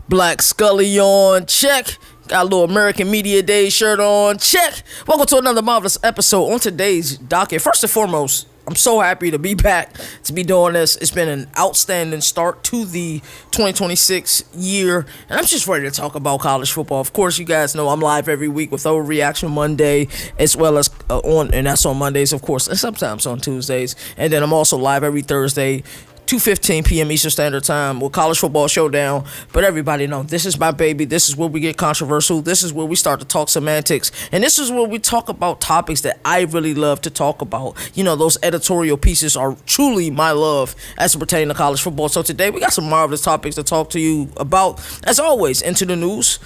Black Scully on, check. Got a little American Media Day shirt on, check. Welcome to another marvelous episode. On today's docket, first and foremost, I'm so happy to be back, to be doing this. It's been an outstanding start to the 2026 year, and I'm just ready to talk about college football. Of course, you guys know I'm live every week with Overreaction Monday, as well as and that's on Mondays, of course, and sometimes on Tuesdays. And then I'm also live every Thursday, 2:15 p.m. Eastern Standard Time with College Football Showdown. But everybody know this is my baby. This is where we get controversial. This is where we start to talk semantics. And this is where we talk about topics that I really love to talk about. You know, those editorial pieces are truly my love as it pertains to college football. So today we got some marvelous topics to talk to you about. As always, into the news.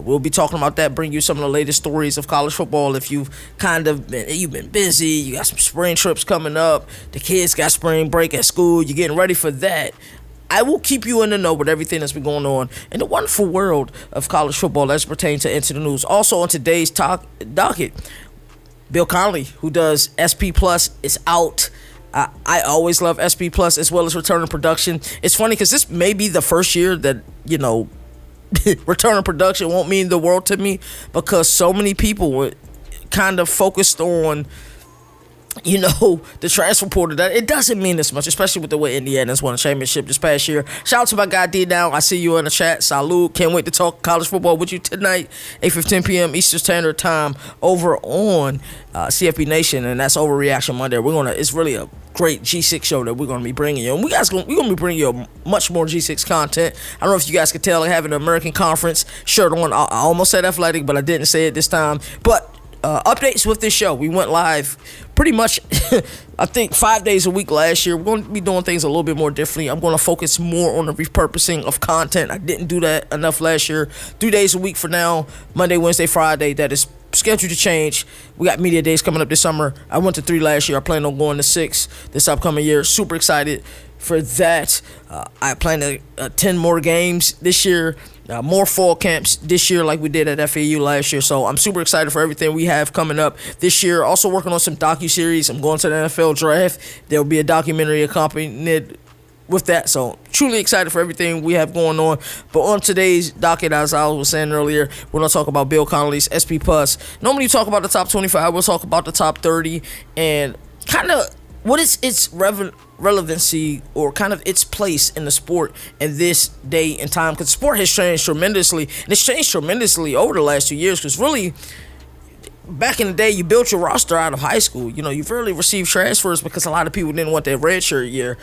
We'll be talking about that, bring you some of the latest stories of college football. If you've been busy, you got some spring trips coming up, the kids got spring break at school, you're getting ready for that. I will keep you in the know with everything that's been going on in the wonderful world of college football as it pertains to Into the News. Also on today's docket, Bill Connolly, who does SP Plus, is out. I always love SP Plus as well as Return to Production. It's funny because this may be the first year that, return of production won't mean the world to me, because so many people were kind of focused on, the transfer portal. That it doesn't mean this much, especially with the way Indiana's won a championship this past year. Shout out to my guy D Now. I see you in the chat. Salud. Can't wait to talk college football with you tonight, 8:15 p.m. Eastern Standard Time over on CFB Nation, and that's Overreaction Monday. It's really a great G6 show that we're going to be bringing you. And we're going to be bringing you much more G6 content. I don't know if you guys could tell, I have an American Conference shirt on. I almost said athletic, but I didn't say it this time. But updates with this show. We went live pretty much, I think, 5 days a week last year. We're going to be doing things a little bit more differently. I'm going to focus more on the repurposing of content. I didn't do that enough last year. 3 days a week for now, Monday, Wednesday, Friday. That is scheduled to change. We got media days coming up this summer. I went to 3 last year. I plan on going to 6 this upcoming year. Super excited for that. I plan to attend more games this year. More fall camps this year like we did at FAU last year. So I'm super excited for everything we have coming up this year. Also working on some docuseries. I'm going to the NFL draft. There'll be a documentary accompanied with that. So truly excited for everything we have going on. But on today's docket, as I was saying earlier, we're going to talk about Bill Connolly's SP Plus. Normally you talk about the top 25. We'll talk about the top 30 and kind of what is its relevancy or kind of its place in the sport in this day and time, because sport has changed tremendously, and it's changed tremendously over the last 2 years. Because really, back in the day, you built your roster out of high school. You rarely received transfers because a lot of people didn't want that redshirt year.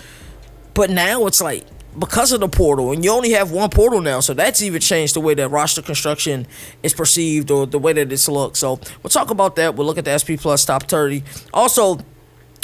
But now it's like, because of the portal, and you only have one portal now, so that's even changed the way that roster construction is perceived or the way that it's looked. So we'll talk about that. We'll look at the SP Plus top 30. Also,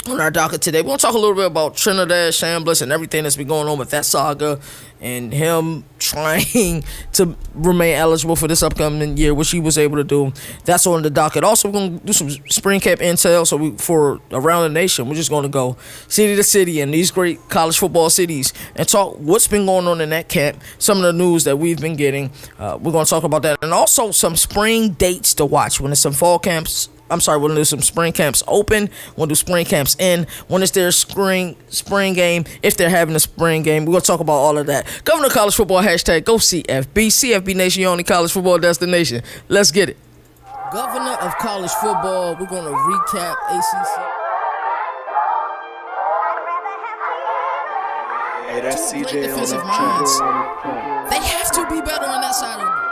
on our docket today, we're going to talk a little bit about Trinidad Chambliss and everything that's been going on with that saga and him trying to remain eligible for this upcoming year, which he was able to do. That's on the docket. Also, we're going to do some spring camp intel. So for around the nation, we're just going to go city to city in these great college football cities and talk what's been going on in that camp, some of the news that we've been getting. We're going to talk about that. And also some spring dates to watch when there's some fall camps. When there's some spring camps open, when do spring camps end, when is their spring game, if they're having a spring game. We're going to talk about all of that. Governor College Football, hashtag go CFB. CFB Nation, your only college football destination. Let's get it. Governor of College Football, we're going to recap ACC. Hey, that's Two CJ great defensive on minds. that They have to be better on that side of the ball.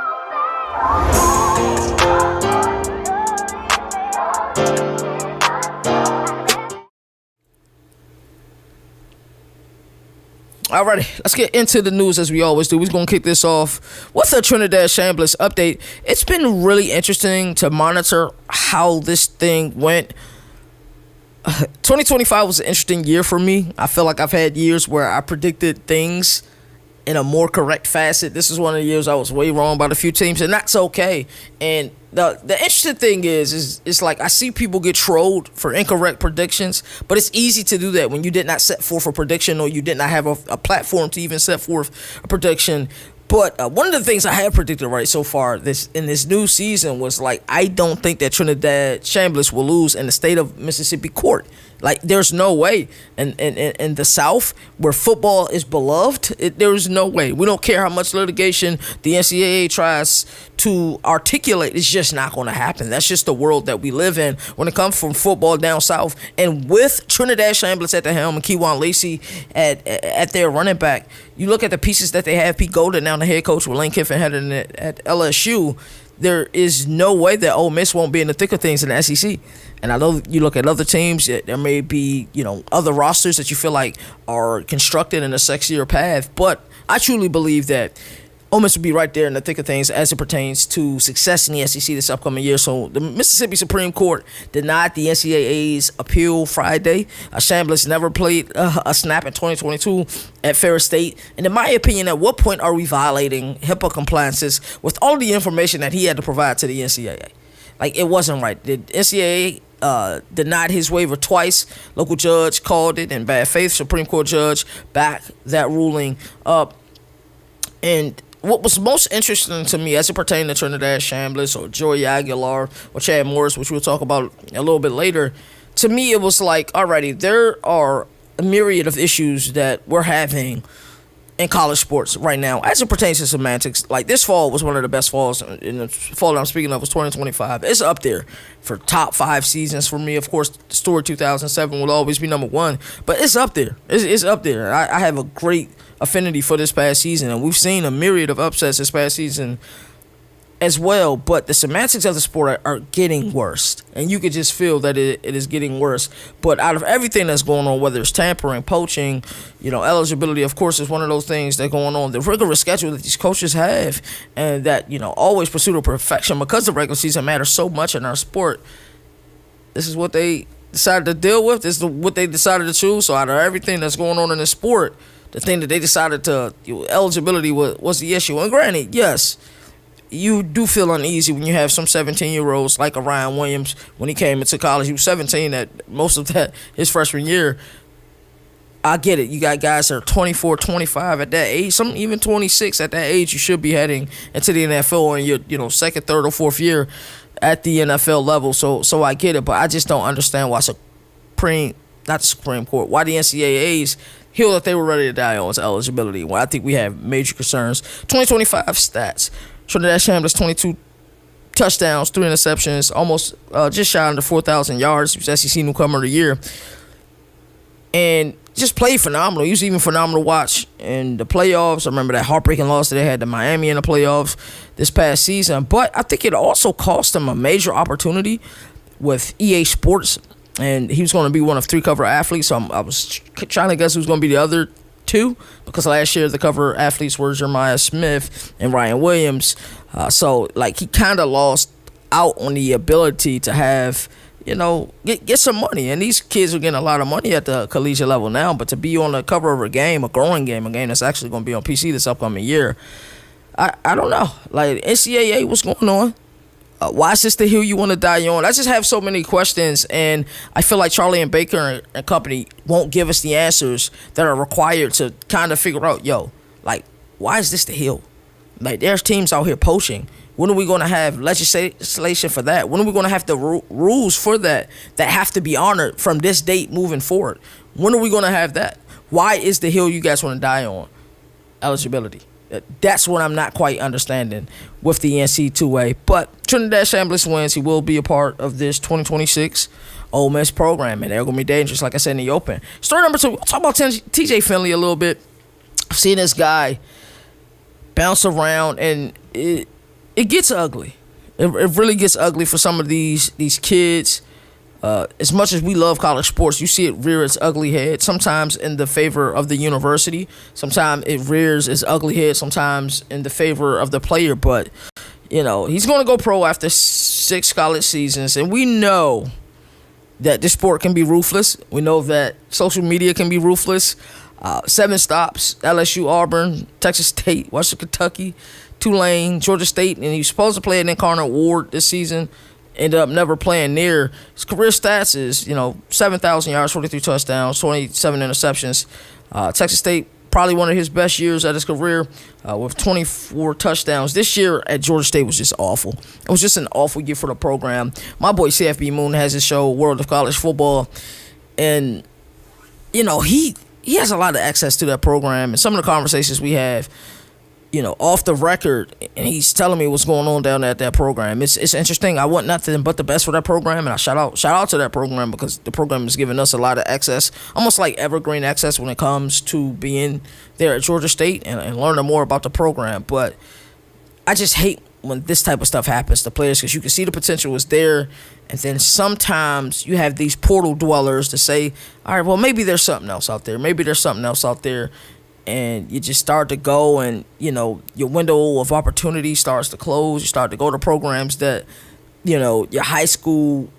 Alrighty, let's get into the news as we always do. We're going to kick this off with a Trinidad Chambliss update. It's been really interesting to monitor how this thing went. 2025 was an interesting year for me. I feel like I've had years where I predicted things in a more correct facet. This is one of the years I was way wrong about a few teams, and that's okay. And the interesting thing is it's like I see people get trolled for incorrect predictions, but it's easy to do that when you did not set forth a prediction or you did not have a platform to even set forth a prediction. But one of the things I have predicted right so far in this new season was like I don't think that Trinidad Chambliss will lose in the state of Mississippi court. Like there's no way in the South where football is beloved. There's no way. We don't care how much litigation the NCAA tries to articulate. It's just not going to happen. That's just the world that we live in when it comes from football down south. And with Trinidad Chambliss at the helm and Keywan Lacey at their running back, you look at the pieces that they have. Pete Golden now the head coach with Lane Kiffin heading it at LSU. There is no way that Ole Miss won't be in the thick of things in the SEC. And I know you look at other teams, there may be, other rosters that you feel like are constructed in a sexier path. But I truly believe that Ole Miss will be right there in the thick of things as it pertains to success in the SEC this upcoming year. So the Mississippi Supreme Court denied the NCAA's appeal Friday. Chambliss never played a snap in 2022 at Ferris State. And in my opinion, at what point are we violating HIPAA compliances with all the information that he had to provide to the NCAA? Like, it wasn't right. The NCAA denied his waiver twice. Local judge called it in bad faith. Supreme Court judge backed that ruling up. And what was most interesting to me as it pertained to Trinidad Chambliss or Joey Aguilar or Chad Morris, which we'll talk about a little bit later, to me it was like, alrighty, there are a myriad of issues that we're having in college sports right now as it pertains to semantics. Like, this fall was one of the best falls. In the fall that I'm speaking of was 2025. It's up there for top 5 seasons for me. Of course, the story 2007 will always be number 1, but it's up there. It's up there. I have a great affinity for this past season, and we've seen a myriad of upsets this past season as well, but the semantics of the sport are getting worse, and you could just feel that it is getting worse. But out of everything that's going on, whether it's tampering, poaching, eligibility, of course, is one of those things that's going on. The rigorous schedule that these coaches have, and that always pursue perfection because the regular season matters so much in our sport. This is what they decided to deal with. This is what they decided to choose. So out of everything that's going on in the sport, the thing that they decided to eligibility was the issue. And granted, yes, you do feel uneasy when you have some 17-year-olds like Orion Williams. When he came into college, he was 17 at most of that his freshman year. I get it. You got guys that are 24, 25 at that age, some even 26 at that age. You should be heading into the NFL in your second, third, or fourth year at the NFL level. So I get it, but I just don't understand why not the Supreme Court, why the NCAA's hill that they were ready to die on is eligibility. Well, I think we have major concerns. 2025 stats. Trinidad Chambliss, 22 touchdowns, 3 interceptions, almost just shy under 4,000 yards. He was SEC Newcomer of the Year. And just played phenomenal. He was even phenomenal to watch in the playoffs. I remember that heartbreaking loss that they had to Miami in the playoffs this past season. But I think it also cost him a major opportunity with EA Sports. And he was going to be one of 3 cover athletes. So I was trying to guess who's going to be the other 2, because last year the cover athletes were Jeremiah Smith and Ryan Williams. So he kind of lost out on the ability to have, get some money. And these kids are getting a lot of money at the collegiate level now. But to be on the cover of a growing game, a game that's actually going to be on PC this upcoming year, I don't know. Like, NCAA, what's going on? Why is this the hill you want to die on? I just have so many questions, and I feel like Charlie and Baker and company won't give us the answers that are required to kind of figure out, why is this the hill? Like, there's teams out here poaching. When are we going to have legislation for that? When are we going to have the rules for that have to be honored from this date moving forward? When are we going to have that? Why is the hill you guys want to die on? Eligibility. That's what I'm not quite understanding with the NC2A. But Trinidad Chambliss wins. He will be a part of this 2026 Ole Miss program, and they're going to be dangerous, like I said, in the open. Story number 2, we'll talk about TJ Finley a little bit. I've seen this guy bounce around, and it gets ugly. It really gets ugly for some of these kids. As much as we love college sports, you see it rear its ugly head, sometimes in the favor of the university. Sometimes it rears its ugly head, sometimes in the favor of the player. But, he's going to go pro after 6 college seasons. And we know that this sport can be ruthless. We know that social media can be ruthless. 7 stops, LSU, Auburn, Texas State, Western Kentucky, Tulane, Georgia State. And he's supposed to play at Incarnate Ward this season. Ended up never playing near. His career stats is, 7,000 yards, 43 touchdowns, 27 interceptions. Texas State probably one of his best years at his career with 24 touchdowns. This year at Georgia State was just awful. It was just an awful year for the program. My boy CFB Moon has his show, World of College Football, and, he has a lot of access to that program. And some of the conversations we have, off the record, and he's telling me what's going on down there at that program. It's interesting. I want nothing but the best for that program, and I shout out to that program because the program is giving us a lot of access, almost like evergreen access when it comes to being there at Georgia State and learning more about the program. But I just hate when this type of stuff happens to players because you can see the potential is there, and then sometimes you have these portal dwellers to say, all right, well, maybe there's something else out there. Maybe there's something else out there. And you just start to go and, your window of opportunity starts to close. You start to go to programs that, your high school,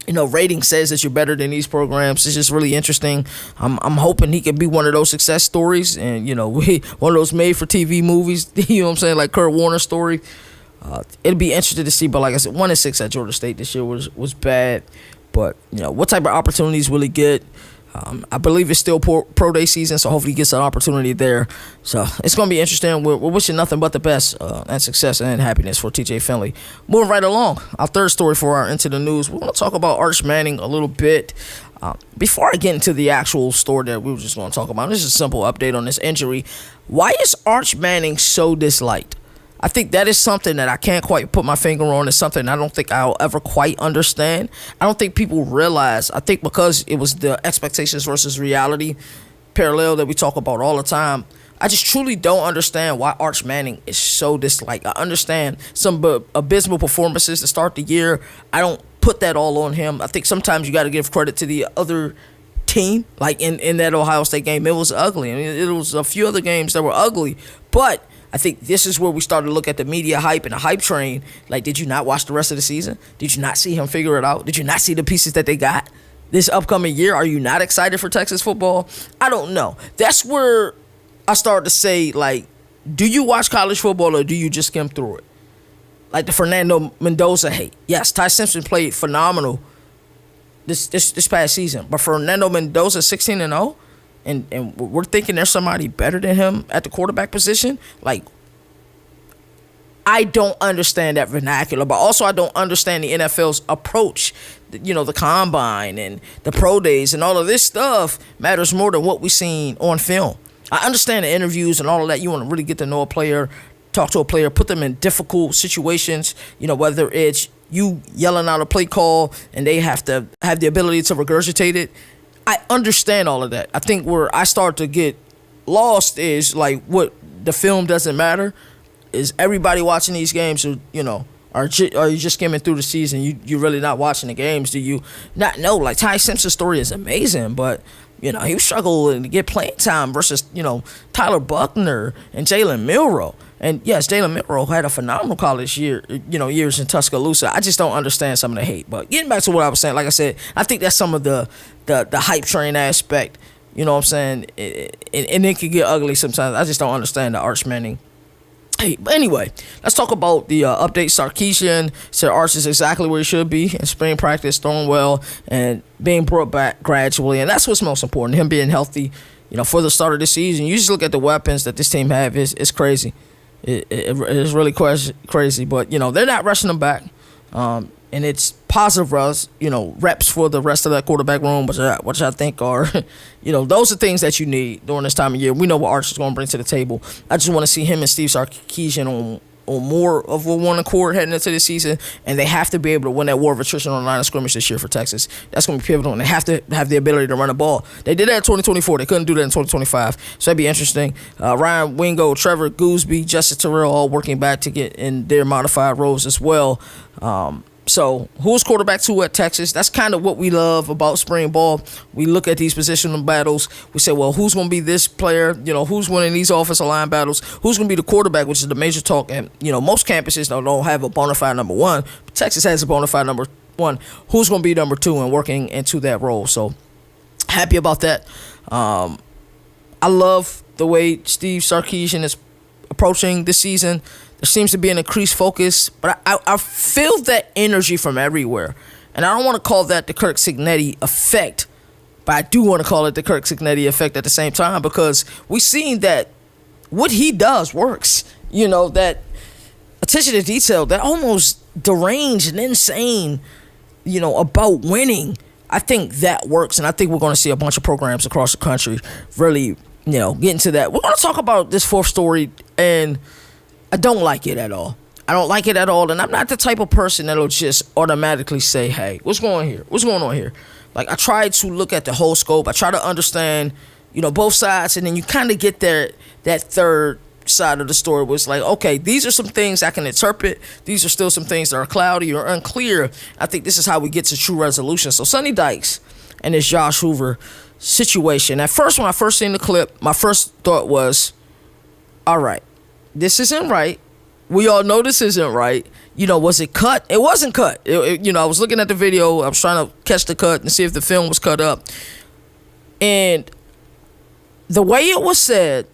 rating says that you're better than these programs. It's just really interesting. I'm hoping he can be one of those success stories and, one of those made-for-TV movies, like Kurt Warner's story. It'd be interesting to see, but like I said, 1-6 at Georgia State this year was bad. But, what type of opportunities will he get? I believe it's still pro day season, so hopefully he gets an opportunity there. So it's going to be interesting. We're wishing nothing but the best and success and happiness for TJ Finley. Moving right along, our third story for our Into the News, we're going to talk about Arch Manning a little bit. Before I get into the actual story that we were just going to talk about, this is a simple update on this injury. Why is Arch Manning so disliked? I think that is something that I can't quite put my finger on. It's something I don't think I'll ever quite understand. I don't think people realize. I think because it was the expectations versus reality parallel that we talk about all the time. I just truly don't understand why Arch Manning is so disliked. I understand some abysmal performances to start the year. I don't put that all on him. I think sometimes you got to give credit to the other team. Like in that Ohio State game, it was ugly. I mean, it was a few other games that were ugly. But I think this is where we start to look at the media hype and the hype train. Like, did you not watch the rest of the season? Did you not see him figure it out? Did you not see the pieces that they got this upcoming year? Are you not excited for Texas football? I don't know. That's where I start to say, like, do you watch college football or do you just skim through it? Like the Fernando Mendoza hate. Yes, Ty Simpson played phenomenal this past season. But Fernando Mendoza 16-0? And we're thinking there's somebody better than him at the quarterback position. Like, I don't understand that vernacular, but also I don't understand the NFL's approach. The combine and the pro days and all of this stuff matters more than what we've seen on film. I understand the interviews and all of that. You want to really get to know a player, talk to a player, put them in difficult situations, whether it's you yelling out a play call and they have to have the ability to regurgitate it. I understand all of that. I think where I start to get lost is like what the film doesn't matter. Is everybody watching these games who, are you just skimming through the season? You really not watching the games? Do you not know? Like Ty Simpson's story is amazing, but he was struggling to get playing time versus, Tyler Buckner and Jalen Milroe. And yes, Jalen Milroe had a phenomenal college years in Tuscaloosa. I just don't understand some of the hate. But getting back to what I was saying, like I said, I think that's some of the hype train aspect. You know what I'm saying? And it can get ugly sometimes. I just don't understand the Arch Manning. Hey, but anyway, let's talk about the update. Sarkisian said Arch is exactly where he should be in spring practice, throwing well, and being brought back gradually. And that's what's most important, him being healthy, for the start of the season. You just look at the weapons that this team have. It's crazy. It is really crazy. But, they're not rushing him back. And it's positive reps for the rest of that quarterback room, which I think are, those are things that you need during this time of year. We know what Arch is going to bring to the table. I just want to see him and Steve Sarkisian on more of a one accord heading into the season, and they have to be able to win that war of attrition on the line of scrimmage this year for Texas. That's going to be pivotal, and they have to have the ability to run the ball. They did that in 2024. They couldn't do that in 2025, so that'd be interesting. Ryan Wingo, Trevor Gooseby, Justice Terrell all working back to get in their modified roles as well. So who's quarterback 2 at Texas? That's kind of what we love about spring ball. We look at these positional battles. We say, well, who's going to be this player? Who's winning these offensive line battles? Who's going to be the quarterback, which is the major talk. And, most campuses don't have a bona fide number 1. But Texas has a bona fide number 1. Who's going to be number 2 and working into that role? So happy about that. I love the way Steve Sarkisian is approaching this season. There seems to be an increased focus, but I feel that energy from everywhere. And I don't want to call that the Kirk Cignetti effect, But I do want to call it the Kirk Cignetti effect at the same time, because we've seen that what he does works. That attention to detail, that almost deranged and insane, about winning. I think that works, and I think we're going to see a bunch of programs across the country really, get into that. We're going to talk about this fourth story, and I don't like it at all. I don't like it at all, and I'm not the type of person that'll just automatically say, hey, what's going here? What's going on here? Like, I try to look at the whole scope. I try to understand, both sides, and then you kind of get that third side of the story where it's like, okay, these are some things I can interpret. These are still some things that are cloudy or unclear. I think this is how we get to true resolution. So Sonny Dykes and this Josh Hoover situation. At first, when I first seen the clip, my first thought was, all right, this isn't right. We all know this isn't right. Was it cut? It wasn't cut. I was looking at the video. I was trying to catch the cut and see if the film was cut up. And the way it was said,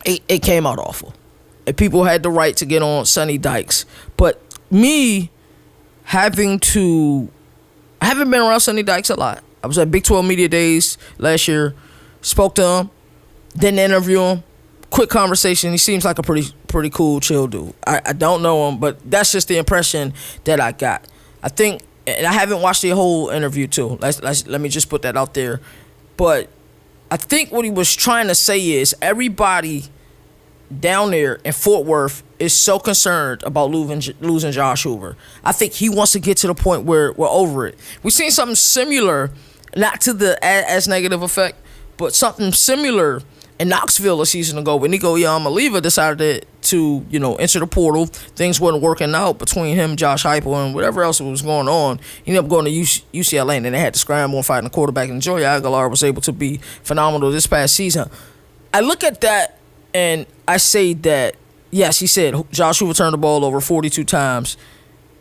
it came out awful. And people had the right to get on Sonny Dykes. But me I haven't been around Sonny Dykes a lot. I was at Big 12 Media Days last year. Spoke to him. Didn't interview him. Quick conversation. He seems like a pretty cool, chill dude. I don't know him, but that's just the impression that I got. I think, and I haven't watched the whole interview too. Let me just put that out there. But I think what he was trying to say is everybody down there in Fort Worth is so concerned about losing Josh Hoover. I think he wants to get to the point where we're over it. We've seen something similar, not to the as negative effect, but something similar in Knoxville a season ago when Nico Iamaleava decided to enter the portal. Things weren't working out between him, Josh Heupel, and whatever else was going on. He ended up going to UCLA, and then they had to scramble and fight the quarterback. And Joey Aguilar was able to be phenomenal this past season. I look at that and I say that, yes, he said Josh Hoover turned the ball over 42 times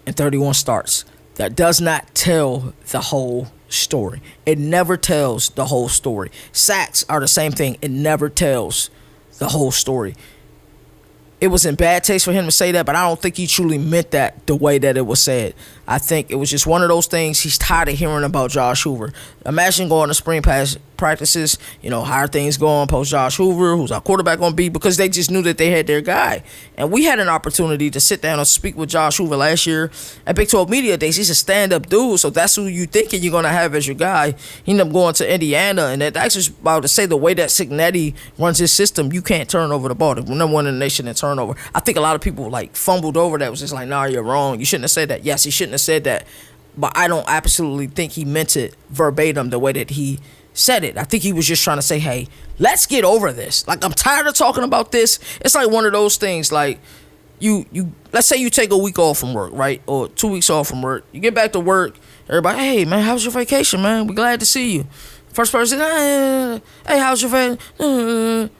in 31 starts. That does not tell the whole story. It never tells the whole story. Sacks are the same thing. It never tells the whole story. It was in bad taste for him to say that, but I don't think he truly meant that the way that it was said. I think it was just one of those things. He's tired of hearing about Josh Hoover. Imagine going to spring practices, how are things going post Josh Hoover, who's our quarterback going to be, because they just knew that they had their guy. And we had an opportunity to sit down and speak with Josh Hoover last year at Big 12 Media Days. He's a stand-up dude, so that's who you thinking you're going to have as your guy. He ended up going to Indiana, and that's just about to say the way that Cignetti runs his system, you can't turn over the ball. We're number one in the nation in turnover. I think a lot of people fumbled over that. It was just like, nah, you're wrong. You shouldn't have said that. Yes, he shouldn't have said that. But I don't absolutely think he meant it verbatim the way that he said it. I think he was just trying to say, hey, let's get over this. I'm tired of talking about this. It's like one of those things, you let's say you take a week off from work, right? Or 2 weeks off from work. You get back to work, everybody, hey, man, how's your vacation, man? We're glad to see you. First person, hey, how's your vacation?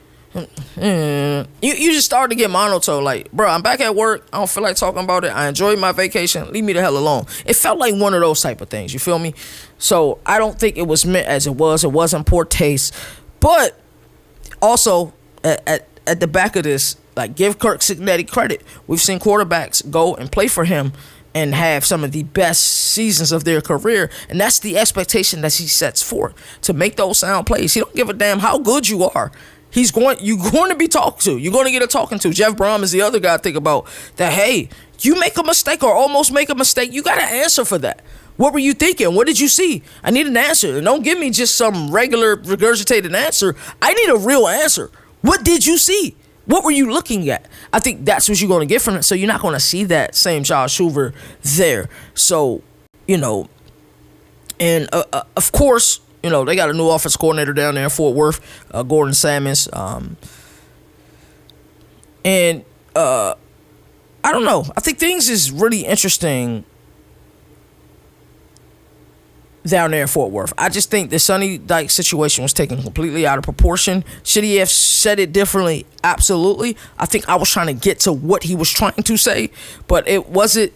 You just start to get monotone, bro, I'm back at work. I don't feel like talking about it. I enjoyed my vacation. Leave me the hell alone. It felt like one of those type of things. You feel me? So I don't think it was meant as it was. It wasn't poor taste. But also at the back of this, give Kirk Cignetti credit. We've seen quarterbacks go and play for him and have some of the best seasons of their career, and that's the expectation that he sets forth, to make those sound plays. He don't give a damn how good you are. You're going to be talked to. You're going to get a talking to. Jeff Brom is the other guy I think about that. Hey, you make a mistake or almost make a mistake, you got to answer for that. What were you thinking? What did you see? I need an answer. And don't give me just some regular regurgitated answer. I need a real answer. What did you see? What were you looking at? I think that's what you're going to get from it. So you're not going to see that same Josh Hoover there. So, and of course, they got a new offensive coordinator down there in Fort Worth, Gordon Sammons. And I don't know. I think things is really interesting down there in Fort Worth. I just think the Sonny Dykes situation was taken completely out of proportion. Should he have said it differently? Absolutely. I think I was trying to get to what he was trying to say, but it wasn't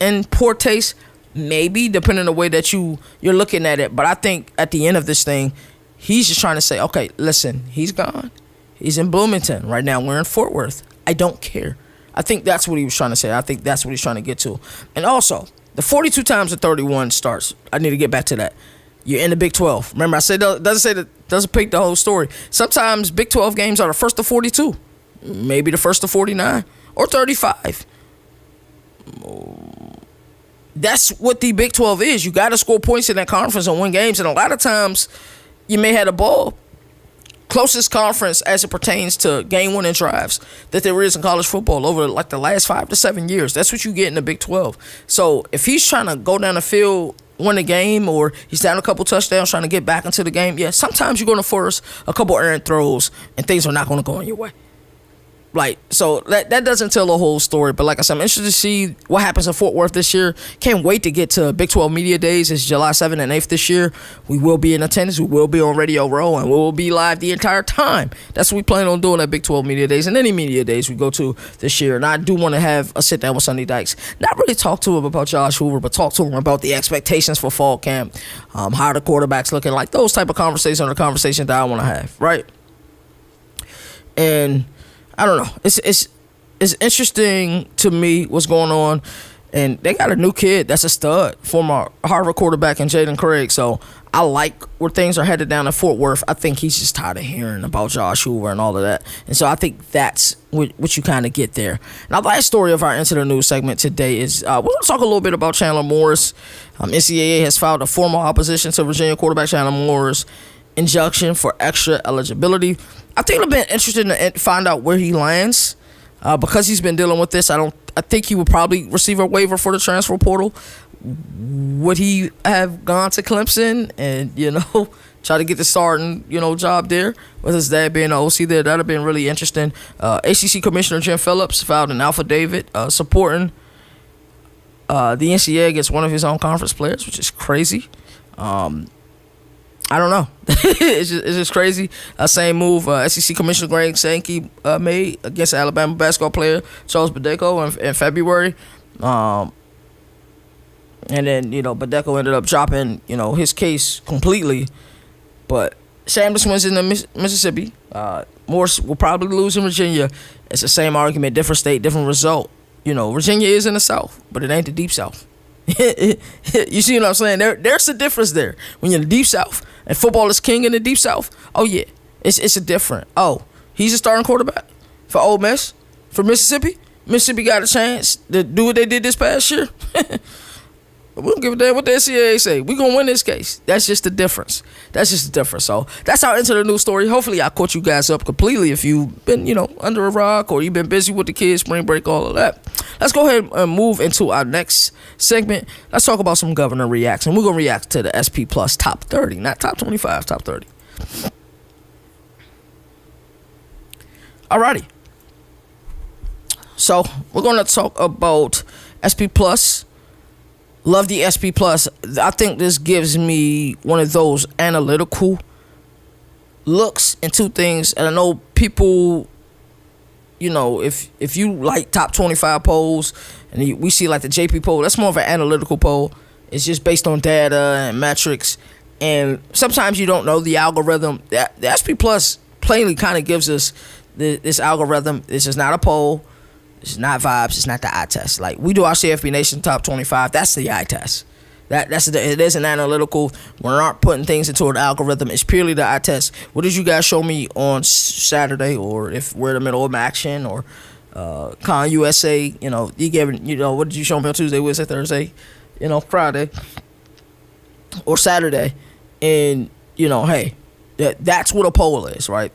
in poor taste. Maybe, depending on the way that you're looking at it. But I think at the end of this thing, he's just trying to say, okay, listen, he's gone. He's in Bloomington. Right now, we're in Fort Worth. I don't care. I think that's what he was trying to say. I think that's what he's trying to get to. And also, the 42 times in 31 starts, I need to get back to that. You're in the Big 12. Remember, I said doesn't pick the whole story. Sometimes Big 12 games are the first to 42, maybe the first to 49 or 35. That's what the Big 12 is. You got to score points in that conference and win games. And a lot of times, you may have a ball. Closest conference as it pertains to game-winning drives that there is in college football over like the last 5 to 7 years. That's what you get in the Big 12. So if he's trying to go down the field, win a game, or he's down a couple touchdowns trying to get back into the game, yeah, sometimes you're going to force a couple errant throws and things are not going to go in your way. Like, so that doesn't tell the whole story. But like I said, I'm interested to see what happens in Fort Worth this year. Can't wait to get to Big 12 Media Days. It's July 7th and 8th this year. We will be in attendance. We will be on Radio Row, and we will be live the entire time. That's what we plan on doing at Big 12 Media Days and any media days we go to this year. And I do want to have a sit-down with Sonny Dykes. Not really talk to him about Josh Hoover, but talk to him about the expectations for fall camp, how the quarterback's looking, like those type of conversations are the conversations that I want to have, right? And I don't know. It's interesting to me what's going on, and they got a new kid that's a stud, former Harvard quarterback, in Jaden Craig. So I like where things are headed down in Fort Worth. I think he's just tired of hearing about Josh Hoover and all of that, and so I think that's what you kind of get there. Now, the last story of our Into the News segment today is we're going to talk a little bit about Chandler Morris. NCAA has filed a formal opposition to Virginia quarterback Chandler Morris' injunction for extra eligibility. I think it'll be interesting to find out where he lands because he's been dealing with this. I think he would probably receive a waiver for the transfer portal. Would he have gone to Clemson and try to get the starting job there with his dad being an OC there? That'd have been really interesting. ACC Commissioner Jim Phillips filed an affidavit supporting the NCAA against one of his own conference players, which is crazy. I don't know. It's just crazy. Same move SEC Commissioner Greg Sankey made against Alabama basketball player Charles Bideko in February. And then, Bideko ended up dropping, his case completely. But Chambliss wins in the Mississippi. Morris will probably lose in Virginia. It's the same argument, different state, different result. Virginia is in the South, but it ain't the Deep South. You see what I'm saying? There's a difference there. When you're in the Deep South and football is king in the Deep South, oh yeah, it's a different. Oh, he's a starting quarterback for Ole Miss, for Mississippi. Mississippi got a chance to do what they did this past year. We don't give a damn what the NCAA say. We're going to win this case. That's just the difference. So that's our Into the News story. Hopefully I caught you guys up completely if you've been, under a rock or you've been busy with the kids, spring break, all of that. Let's go ahead and move into our next segment. Let's talk about some governor reacts. And we're going to react to the SP Plus top 30, not top 25, top 30. Alrighty. So we're going to talk about SP Plus. Love the SP Plus. I think this gives me one of those analytical looks into things. And I know people, if you like top 25 polls, and we see like the JP poll, that's more of an analytical poll. It's just based on data and metrics. And sometimes you don't know the algorithm. The SP Plus plainly kind of gives us this algorithm. This is not a poll. It's not vibes. It's not the eye test. Like, we do our CFB Nation top 25. That's the eye test. It is an analytical. We're not putting things into an algorithm. It's purely the eye test. What did you guys show me on Saturday, or if we're in the middle of action, or Con USA? You gave what did you show me on Tuesday, Wednesday, Thursday, Friday, or Saturday, and hey, that's what a poll is, right?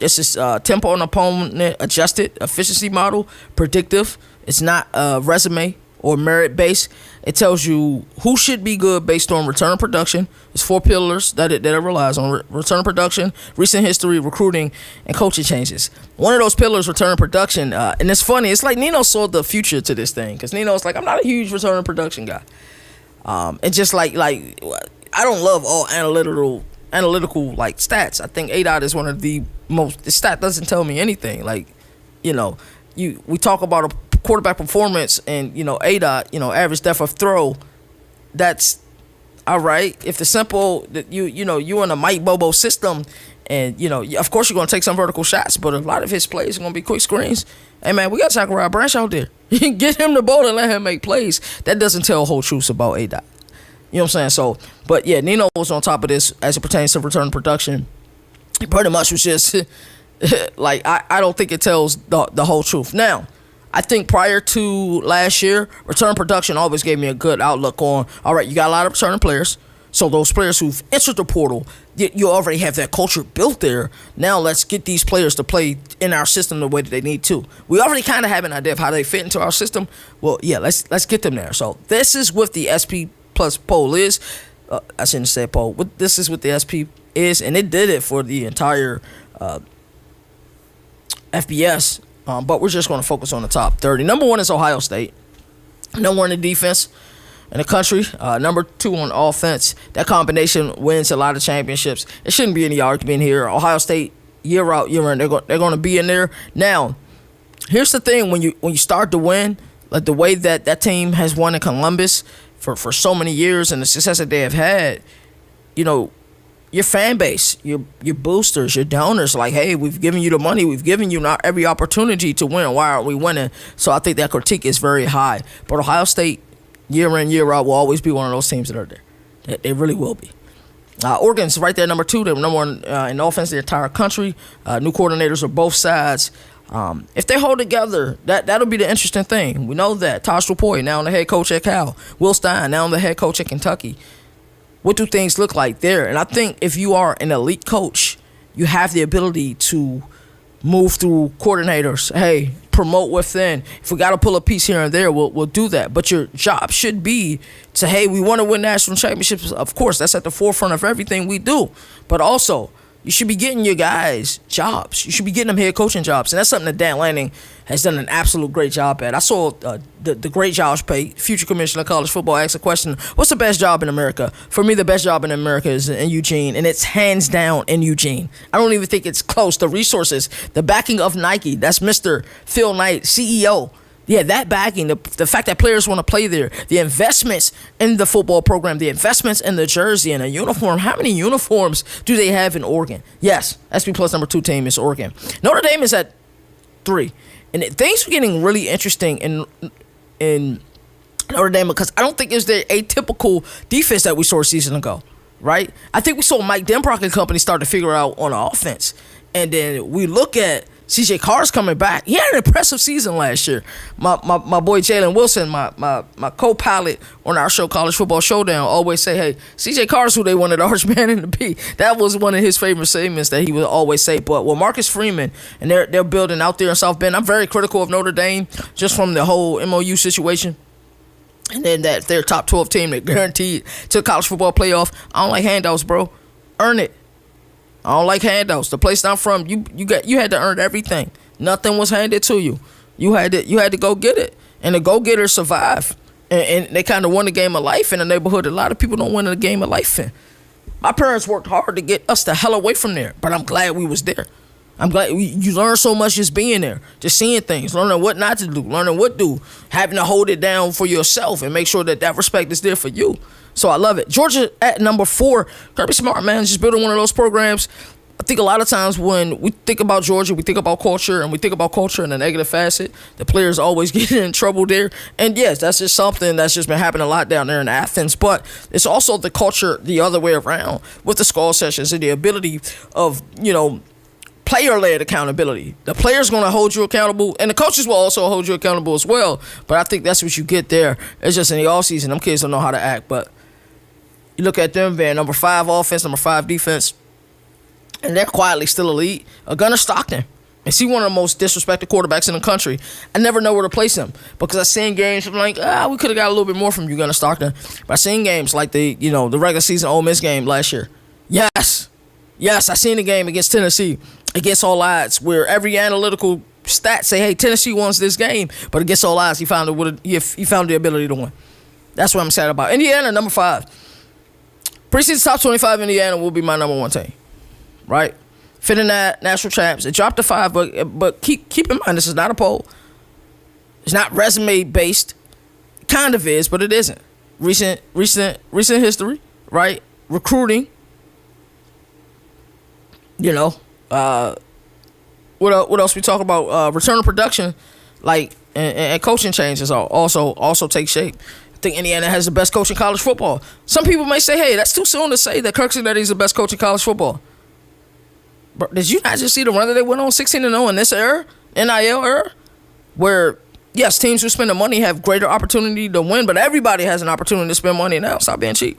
It's just tempo and opponent adjusted efficiency model, predictive. It's not resume or merit based. It tells you who should be good based on return production. It's 4 pillars that it relies on: return production, recent history, recruiting, and coaching changes. One of those pillars, return production, and it's funny. It's like Nino saw the future to this thing, because Nino's like, I'm not a huge return production guy. And just like I don't love all analytical like stats. I think ADOT is one of the most. The stat doesn't tell me anything. Like, we talk about a quarterback performance and ADOT, average depth of throw. That's all right. If the simple that you in a Mike Bobo system, and of course you're gonna take some vertical shots, but a lot of his plays are gonna be quick screens. Hey man, we got Zachariah Branch out there. Get him the ball and let him make plays. That doesn't tell whole truths about ADOT. You know what I'm saying? So, but yeah, Nino was on top of this as it pertains to return production. He pretty much was just like, I don't think it tells the whole truth. Now, I think prior to last year, return production always gave me a good outlook on, all right, you got a lot of returning players. So those players who've entered the portal, you already have that culture built there. Now let's get these players to play in our system the way that they need to. We already kind of have an idea of how they fit into our system. Well, yeah, let's get them there. So this is what the SP plus poll is. I shouldn't say poll. This is what the SP is, and it did it for the entire FBS. But we're just going to focus on the top 30. Number 1 is Ohio State. Number 1 in defense in the country. Number 2 on offense. That combination wins a lot of championships. It shouldn't be any argument here. Ohio State, year out, year in, they're going to be in there. Now, here's the thing: when you start to win, like the way that team has won in Columbus for so many years, and the success that they have had, you know, your fan base, your boosters, your donors, like, hey, we've given you the money, we've given you every opportunity to win. Why aren't we winning? So I think that critique is very high. But Ohio State, year in, year out, will always be one of those teams that are there. They really will be. Oregon's right there, number 2. They're number 1 in offense the entire country. New coordinators on both sides. If they hold together, that'll be the interesting thing. We know that Tosh Lupoi, now the head coach at Cal. Will Stein, now the head coach at Kentucky. What do things look like there? And I think if you are an elite coach, you have the ability to move through coordinators. Hey, promote within. If we got to pull a piece here and there, we'll do that. But your job should be to, hey, we want to win national championships. Of course, that's at the forefront of everything we do. But also, you should be getting your guys jobs. You should be getting them head coaching jobs. And that's something that Dan Lanning has done an absolute great job at. I saw the great Josh Pate, future commissioner of college football, ask a question, what's the best job in America? For me, the best job in America is in Eugene, and it's hands down in Eugene. I don't even think it's close. The resources, the backing of Nike, that's Mr. Phil Knight, CEO. Yeah, that backing, the fact that players want to play there, the investments in the football program, the investments in the jersey and a uniform. How many uniforms do they have in Oregon? Yes, SP plus number 2 team is Oregon. Notre Dame is at 3. And things are getting really interesting in Notre Dame because I don't think it's the atypical defense that we saw a season ago, right? I think we saw Mike Denbrock and company start to figure out on offense. And then we look at CJ Carr's coming back. He had an impressive season last year. My boy Jalen Wilson, my co-pilot on our show, College Football Showdown, always say, hey, CJ Carr's who they wanted Arch Manning to be. That was one of his favorite statements that he would always say. But with Marcus Freeman, and they're building out there in South Bend, I'm very critical of Notre Dame just from the whole MOU situation. And then that their top 12 team that guaranteed to the college football playoff. I don't like handouts, bro. Earn it. I don't like handouts. The place I'm from, you had to earn everything. Nothing was handed to you. You had to go get it. And the go-getters survive. And they kind of won the game of life in a neighborhood a lot of people don't win the game of life in. My parents worked hard to get us the hell away from there, but I'm glad we was there. I'm glad you learn so much just being there, just seeing things, learning what not to do, learning what to do, having to hold it down for yourself and make sure that respect is there for you. So I love it. Georgia at number 4. Kirby Smart, man, just building one of those programs. I think a lot of times when we think about Georgia, we think about culture, and we think about culture in a negative facet. The players always get in trouble there. And yes, that's just something that's just been happening a lot down there in Athens. But it's also the culture the other way around with the skull sessions and the ability of, player-led accountability. The player's going to hold you accountable, and the coaches will also hold you accountable as well. But I think that's what you get there. It's just in the offseason, them kids don't know how to act. But you look at them, man, number 5 offense, number 5 defense, and they're quietly still elite. Gunnar Stockton. Is he one of the most disrespected quarterbacks in the country? I never know where to place him because I seen games, I'm like, we could have got a little bit more from you, Gunnar Stockton. But I seen games like the regular season Ole Miss game last year. Yes, I seen the game against Tennessee, against all odds, where every analytical stat say, hey, Tennessee wants this game, but against all odds, he found the ability to win. That's what I'm excited about. Indiana, number 5. Preseason top 25 Indiana will be my number 1 team, right? Fitting that national champs. It dropped to 5, but keep in mind, this is not a poll. It's not resume based. It kind of is, but it isn't. Recent history, right? Recruiting. What else we talk about? Return of production, like and coaching changes also take shape. think Indiana has the best coach in college football. Some people may say, hey, that's too soon to say that Kirk Cincinnati is the best coach in college football. But did you not just see the run that they went on 16-0 in this era, NIL era, where, yes, teams who spend the money have greater opportunity to win, but everybody has an opportunity to spend money now. Stop being cheap.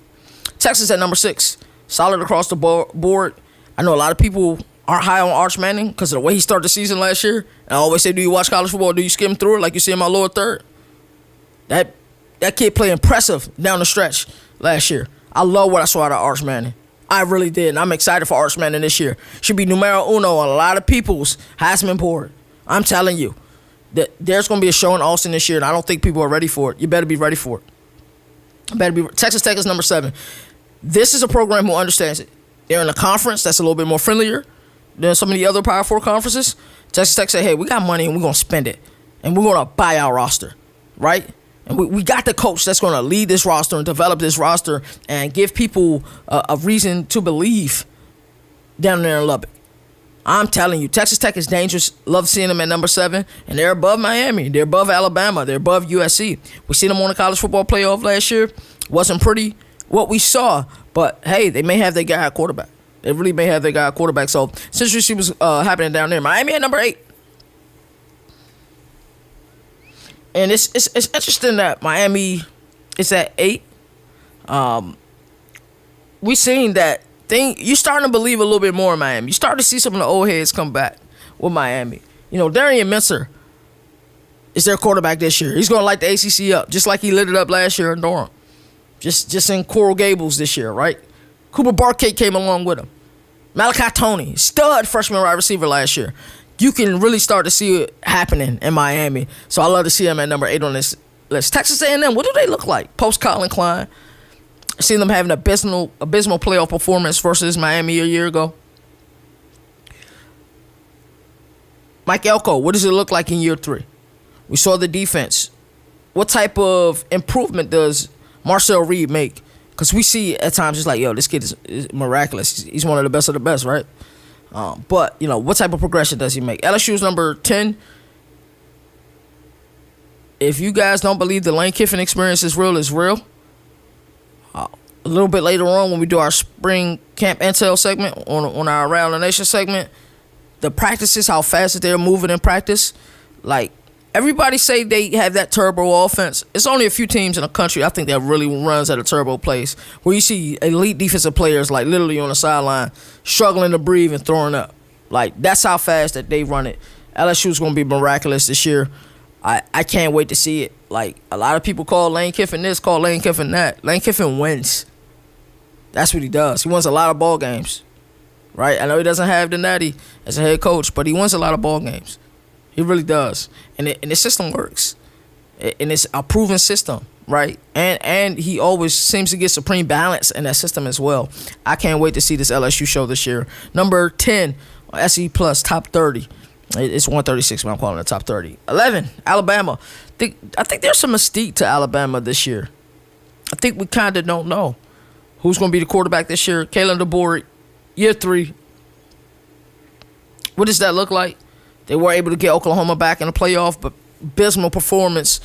Texas at number 6. Solid across the board. I know a lot of people aren't high on Arch Manning because of the way he started the season last year. And I always say, do you watch college football or do you skim through it like you see in my lower third? That kid played impressive down the stretch last year. I love what I saw out of Arch Manning. I really did. And I'm excited for Arch Manning this year. Should be numero uno on a lot of people's Heisman board. I'm telling you. That there's going to be a show in Austin this year, and I don't think people are ready for it. You better be ready for it. Texas Tech is number 7. This is a program who understands it. They're in a conference that's a little bit more friendlier than some of the other Power 4 conferences. Texas Tech say, hey, we got money, and we're going to spend it. And we're going to buy our roster, right? And we got the coach that's going to lead this roster and develop this roster and give people a reason to believe down there in Lubbock. I'm telling you, Texas Tech is dangerous. Love seeing them at number 7. And they're above Miami. They're above Alabama. They're above USC. We seen them on the college football playoff last year. Wasn't pretty what we saw. But, hey, they may have their guy at quarterback. They really may have their guy at quarterback. So, since you see what's happening down there, Miami at number 8. And it's interesting that Miami is at 8. We seen that thing. You're starting to believe a little bit more in Miami. You start to see some of the old heads come back with Miami. You know, Darian Mincer is their quarterback this year. He's going to light the ACC up, just like he lit it up last year in Durham. Just in Coral Gables this year, right? Cooper Barkate came along with him. Malachi Toney, stud freshman wide receiver last year. You can really start to see it happening in Miami. So I love to see them at number 8 on this list. Texas A&M, what do they look like? Post Colin Klein. I seen them having abysmal playoff performance versus Miami a year ago. Mike Elko, what does it look like in year 3? We saw the defense. What type of improvement does Marcel Reed make? Because we see at times it's like, yo, this kid is miraculous. He's one of the best, right? But, you know, what type of progression does he make? LSU's number 10. If you guys don't believe the Lane Kiffin experience is real, it's real. A little bit later on when we do our spring camp intel segment on our Around the Nation segment, the practices, how fast that they're moving in practice, like, everybody say they have that turbo offense. It's only a few teams in the country, I think, that really runs at a turbo pace, where you see elite defensive players, like, literally on the sideline, struggling to breathe and throwing up. Like, that's how fast that they run it. LSU's going to be miraculous this year. I can't wait to see it. Like, a lot of people call Lane Kiffin this, call Lane Kiffin that. Lane Kiffin wins. That's what he does. He wins a lot of ball games, right? I know he doesn't have the natty as a head coach, but he wins a lot of ball games. He really does. And the system works. And it's a proven system, right? And he always seems to get supreme balance in that system as well. I can't wait to see this LSU show this year. Number 10, SE Plus, top 30. It's 136, but I'm calling it top 30. 11, Alabama. I think there's some mystique to Alabama this year. I think we kind of don't know who's going to be the quarterback this year. Kalen DeBoer, year 3. What does that look like? They were able to get Oklahoma back in the playoff, but abysmal performance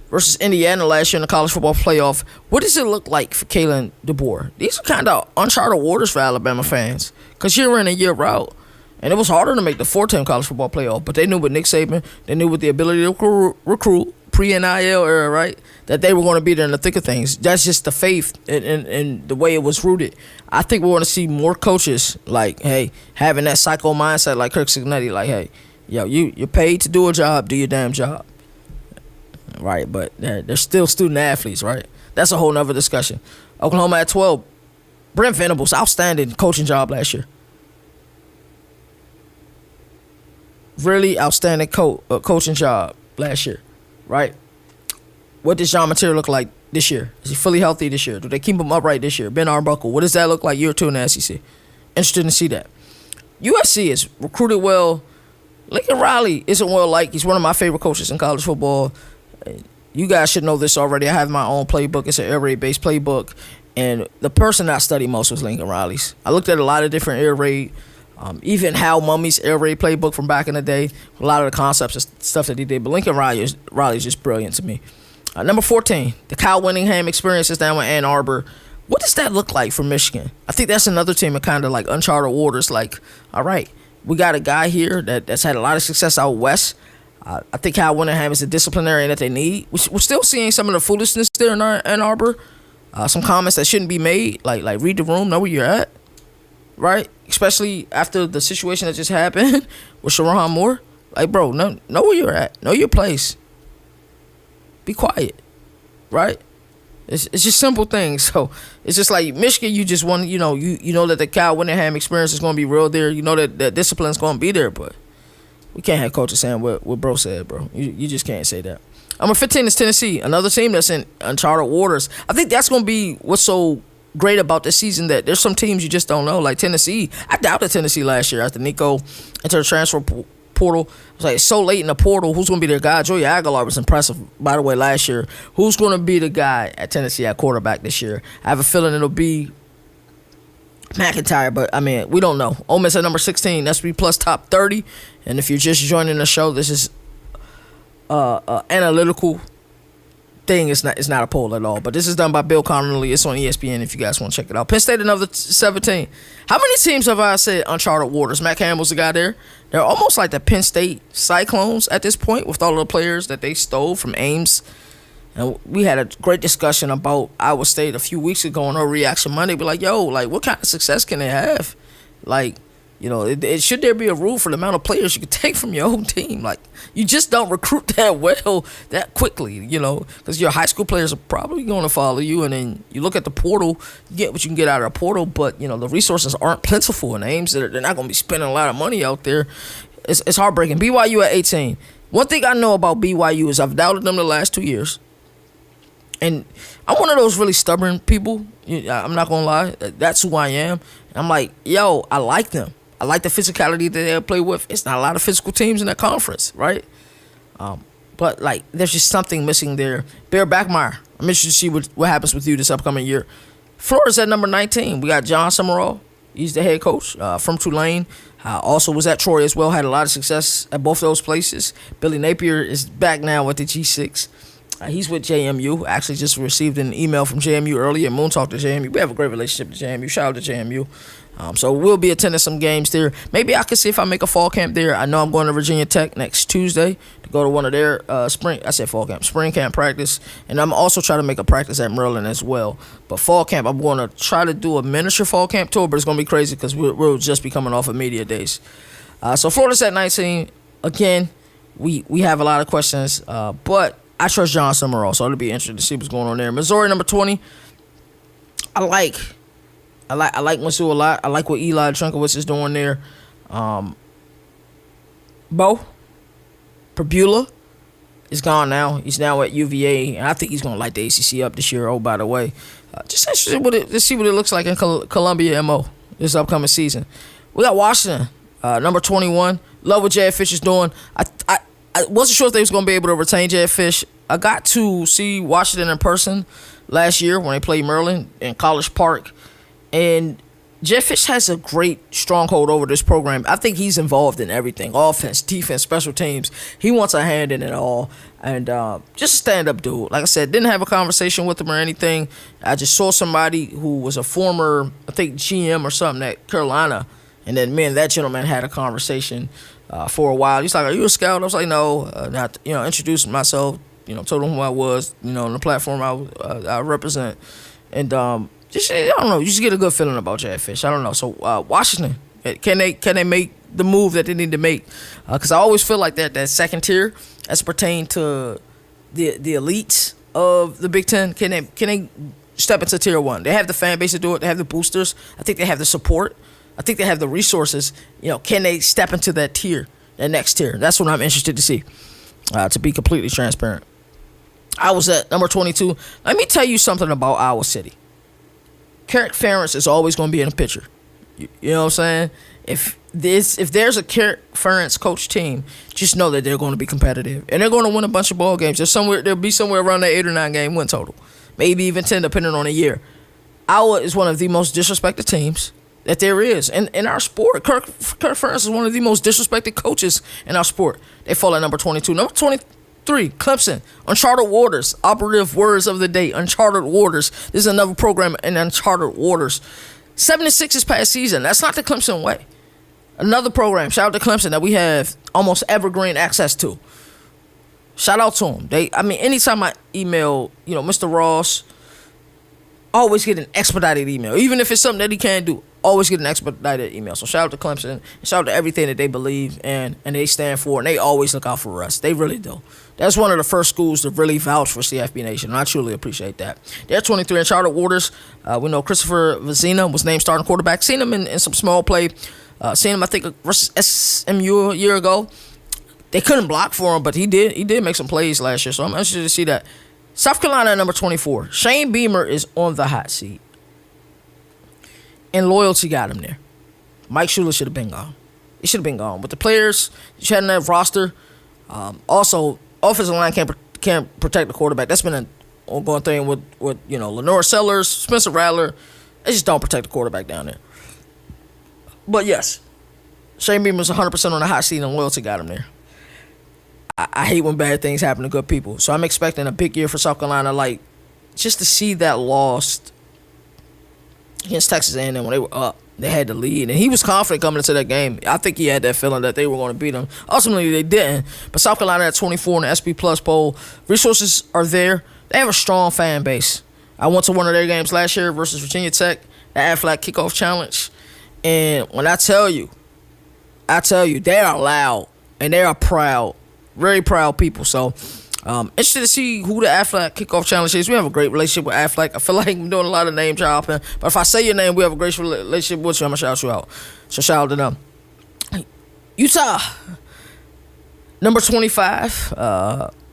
versus Indiana last year in the college football playoff. What does it look like for Kalen DeBoer? These are kind of uncharted waters for Alabama fans because year in and year out. And it was harder to make the 4-team college football playoff, but they knew with Nick Saban, they knew with the ability to recruit, pre-NIL era, right, that they were going to be there in the thick of things. That's just the faith and the way it was rooted. I think we're going to see more coaches, like, hey, having that psycho mindset like Kirk Cincinnati, like, hey, yo, you're paid to do a job, do your damn job. Right, but they're still student athletes, right? That's a whole nother discussion. Oklahoma at 12. Brent Venables, outstanding coaching job last year. Really outstanding coaching job last year, right? What does John Mateer look like this year? Is he fully healthy this year? Do they keep him upright this year? Ben Arbuckle, what does that look like year 2 in the SEC? Interested to see that. USC is recruited well. Lincoln Riley isn't well liked. He's one of my favorite coaches in college football. You guys should know this already. I have my own playbook. It's an air raid-based playbook. And the person I studied most was Lincoln Riley's. I looked at a lot of different air raid. Even Hal Mummy's air raid playbook from back in the day, a lot of the concepts and stuff that he did. But Lincoln Riley is just brilliant to me. Number 14, the Kyle Whittingham experience is down in Ann Arbor. What does that look like for Michigan? I think that's another team in kind of like uncharted waters. Like, all right, we got a guy here that's had a lot of success out west. I think Kyle Whittingham is a disciplinarian that they need. We're still seeing some of the foolishness there in Ann Arbor. Some comments that shouldn't be made, like read the room, know where you're at, right? Especially after the situation that just happened with Sharon Moore. Like, bro, know where you're at, know your place. Be quiet, right? It's just simple things. So it's just like Michigan, you just want, you know that the Kyle Whittingham experience is going to be real there. You know that the discipline is going to be there, but we can't have coaches saying what bro said, bro. You just can't say that. Number 15 is Tennessee, another team that's in uncharted waters. I think that's going to be what's so great about this season, that there's some teams you just don't know. Like Tennessee, I doubted Tennessee last year after Nico entered the transfer portal. I was like, it's so late in the portal. Who's going to be their guy? Joey Aguilar was impressive, by the way, last year. Who's going to be the guy at Tennessee at quarterback this year? I have a feeling it'll be McIntyre, but I mean, we don't know. Ole Miss at number 16, SP plus top 30. And if you're just joining the show, this is analytical thing. It's not a poll at all, but this is done by Bill Connolly. It's on ESPN if you guys want to check it out. Penn State another 17. How many teams have I said uncharted waters? Matt Campbell's the guy there. They're almost like the Penn State Cyclones at this point, with all of the players that they stole from Ames. And we had a great discussion about Iowa State a few weeks ago on our Reaction Monday. Be like, yo, like, what kind of success can they have? Like, you know, should there be a rule for the amount of players you can take from your own team? Like, you just don't recruit that well that quickly, you know, because your high school players are probably going to follow you. And then you look at the portal, you get what you can get out of the portal, but, you know, the resources aren't plentiful in Ames. They're not going to be spending a lot of money out there. It's heartbreaking. BYU at 18. One thing I know about BYU is I've doubted them the last 2 years. And I'm one of those really stubborn people. I'm not going to lie. That's who I am. I'm like, yo, I like them. I like the physicality that they play with. It's not a lot of physical teams in that conference, right? But, like, there's just something missing there. Bear Backmeyer, I'm interested to see what happens with you this upcoming year. Florida's at number 19. We got John Summerall. He's the head coach from Tulane. Also was at Troy as well. Had a lot of success at both of those places. Billy Napier is back now with the G6. He's with JMU. Actually just received an email from JMU earlier. Moon talked to JMU. We have a great relationship with JMU. Shout out to JMU. So we'll be attending some games there. Maybe I can see if I make a fall camp there. I know I'm going to Virginia Tech next Tuesday to go to one of their spring camp practice. And I'm also trying to make a practice at Maryland as well. But fall camp, I'm going to try to do a miniature fall camp tour, but it's going to be crazy because we'll just be coming off of media days. So Florida's at 19. Again, we have a lot of questions, but I trust John Summerall, so it'll be interesting to see what's going on there. Missouri, number 20. I like Mizzou a lot. I like what Eli Trinkowitz is doing there. Bo Perbula is gone now. He's now at UVA, and I think he's going to light the ACC up this year. Oh, by the way, just interested to see what it looks like in Columbia MO this upcoming season. We got Washington, number 21. Love what Jed Fish is doing. I wasn't sure if they was going to be able to retain Jed Fish. I got to see Washington in person last year when they played Maryland in College Park. And Jed Fish has a great stronghold over this program. I think he's involved in everything. Offense, defense, special teams. He wants a hand in it all. And just a stand-up dude. Like I said, didn't have a conversation with him or anything. I just saw somebody who was a former, I think, GM or something at Carolina. And then me and that gentleman had a conversation for a while. He's like, "Are you a scout?" I was like, "No." Introduced myself. Told him who I was. On the platform I represent, and just I don't know. You just get a good feeling about Jed Fish. I don't know. So Washington, can they make the move that they need to make? Because I always feel like that second tier, as pertain to the elites of the Big Ten, can they step into tier one? They have the fan base to do it. They have the boosters. I think they have the support. I think they have the resources. Can they step into that tier, that next tier? That's what I'm interested to see, to be completely transparent. I was at number 22. Let me tell you something about Iowa City. Carrick Ferentz is always going to be in the picture. You know what I'm saying? If there's a Carrick Ferentz coach team, just know that they're going to be competitive. And they're going to win a bunch of ball games. They'll be somewhere around that 8 or 9 game win total. Maybe even 10, depending on the year. Iowa is one of the most disrespected teams that there is in our sport. Kirk Ferentz is one of the most disrespected coaches in our sport. They fall at number 22. Number 23 73, Clemson, uncharted waters. Operative words of the day, uncharted waters. This is another program in uncharted waters. 76 this past season. That's not the Clemson way. Another program, shout out to Clemson, that we have almost evergreen access to. Shout out to them. Anytime I email, Mr. Ross, always get an expedited email. Even if it's something that he can't do, always get an expedited email. So shout out to Clemson, and shout out to everything that they believe and they stand for, and they always look out for us. They really do. That's one of the first schools to really vouch for CFB Nation, and I truly appreciate that. They're 23 in Uncharted waters. We know Christopher Vizina was named starting quarterback. Seen him in some small play. Seen him, I think, versus SMU a year ago. They couldn't block for him, but he did. He did make some plays last year, so I'm interested to see that. South Carolina at number 24. Shane Beamer is on the hot seat, and loyalty got him there. Mike Shula should have been gone. He should have been gone. With the players you had in that roster, also offensive line can't protect the quarterback. That's been an ongoing thing with Lenore Sellers, Spencer Rattler. They just don't protect the quarterback down there. But yes, Shane Beamer's 100% on the hot seat, and loyalty got him there. I hate when bad things happen to good people. So I'm expecting a big year for South Carolina, just to see that lost against Texas A&M when they were up. They had the lead, and he was confident coming into that game. I think he had that feeling that they were going to beat them. Ultimately, they didn't. But South Carolina at 24 in the SP Plus poll. Resources are there. They have a strong fan base. I went to one of their games last year versus Virginia Tech, the Aflac Kickoff Challenge. And when I tell you, they are loud, and they are proud. Very proud people. So, interested to see who the Aflac Kickoff Challenge is. We have a great relationship with Aflac. I feel like I'm doing a lot of name dropping, but if I say your name, we have a great relationship with you. I'm going to shout you out. So, shout out to them. Utah, number 25.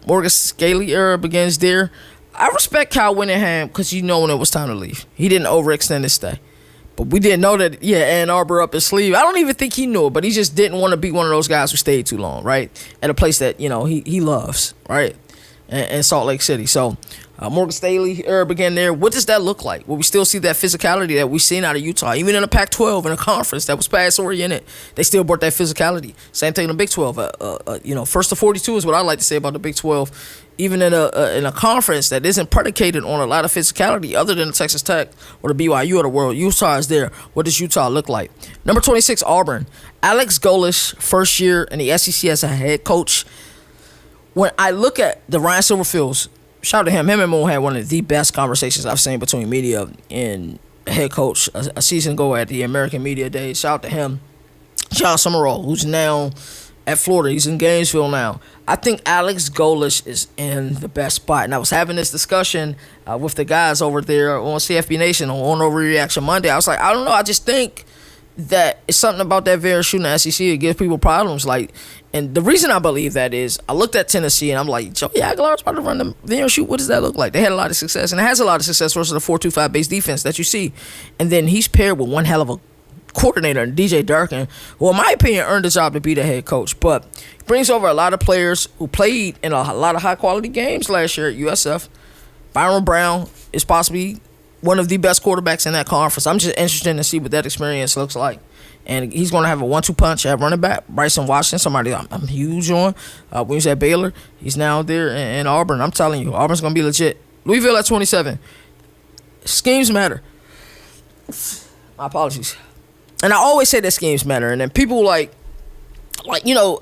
Morgan Scaley era begins there. I respect Kyle Whittingham because when it was time to leave. He didn't overextend his stay. But we didn't know that, Ann Arbor up his sleeve. I don't even think he knew it, but he just didn't want to be one of those guys who stayed too long, right? At a place that, he loves, right? And Salt Lake City. So, Morgan Staley era began there. What does that look like? Will we still see that physicality that we've seen out of Utah? Even in the Pac-12, in a conference that was pass-oriented, they still brought that physicality. Same thing in the Big 12. First to 42 is what I like to say about the Big 12. Even in a conference that isn't predicated on a lot of physicality other than the Texas Tech or the BYU of the world, Utah is there. What does Utah look like? Number 26, Auburn. Alex Golesh, first year in the SEC as a head coach. When I look at the Ryan Silverfields, shout out to him. Him and Mo had one of the best conversations I've seen between media and head coach a season ago at the American Media Days. Shout out to him. John Summerall, who's now at Florida. He's in Gainesville now. I think Alex Golesh is in the best spot. And I was having this discussion with the guys over there on CFB Nation on Overreaction Monday. I was like, I don't know. I just think that it's something about that very shooting the SEC that gives people problems. And the reason I believe that is I looked at Tennessee and I'm like, Joey Aguilar's about to run the Veer shoot. What does that look like? They had a lot of success, and it has a lot of success versus the 4-2-5 base defense that you see. And then he's paired with one hell of a coordinator, DJ Durkin, who in my opinion earned the job to be the head coach. But he brings over a lot of players who played in a lot of high quality games last year at USF. Byron Brown is possibly one of the best quarterbacks in that conference. I'm just interested to see what that experience looks like. And he's going to have a 1-2 punch at running back. Bryson Washington, somebody I'm huge on. When he was at Baylor, he's now there in Auburn. I'm telling you, Auburn's going to be legit. Louisville at 27. Schemes matter. My apologies. And I always say that schemes matter. And then people I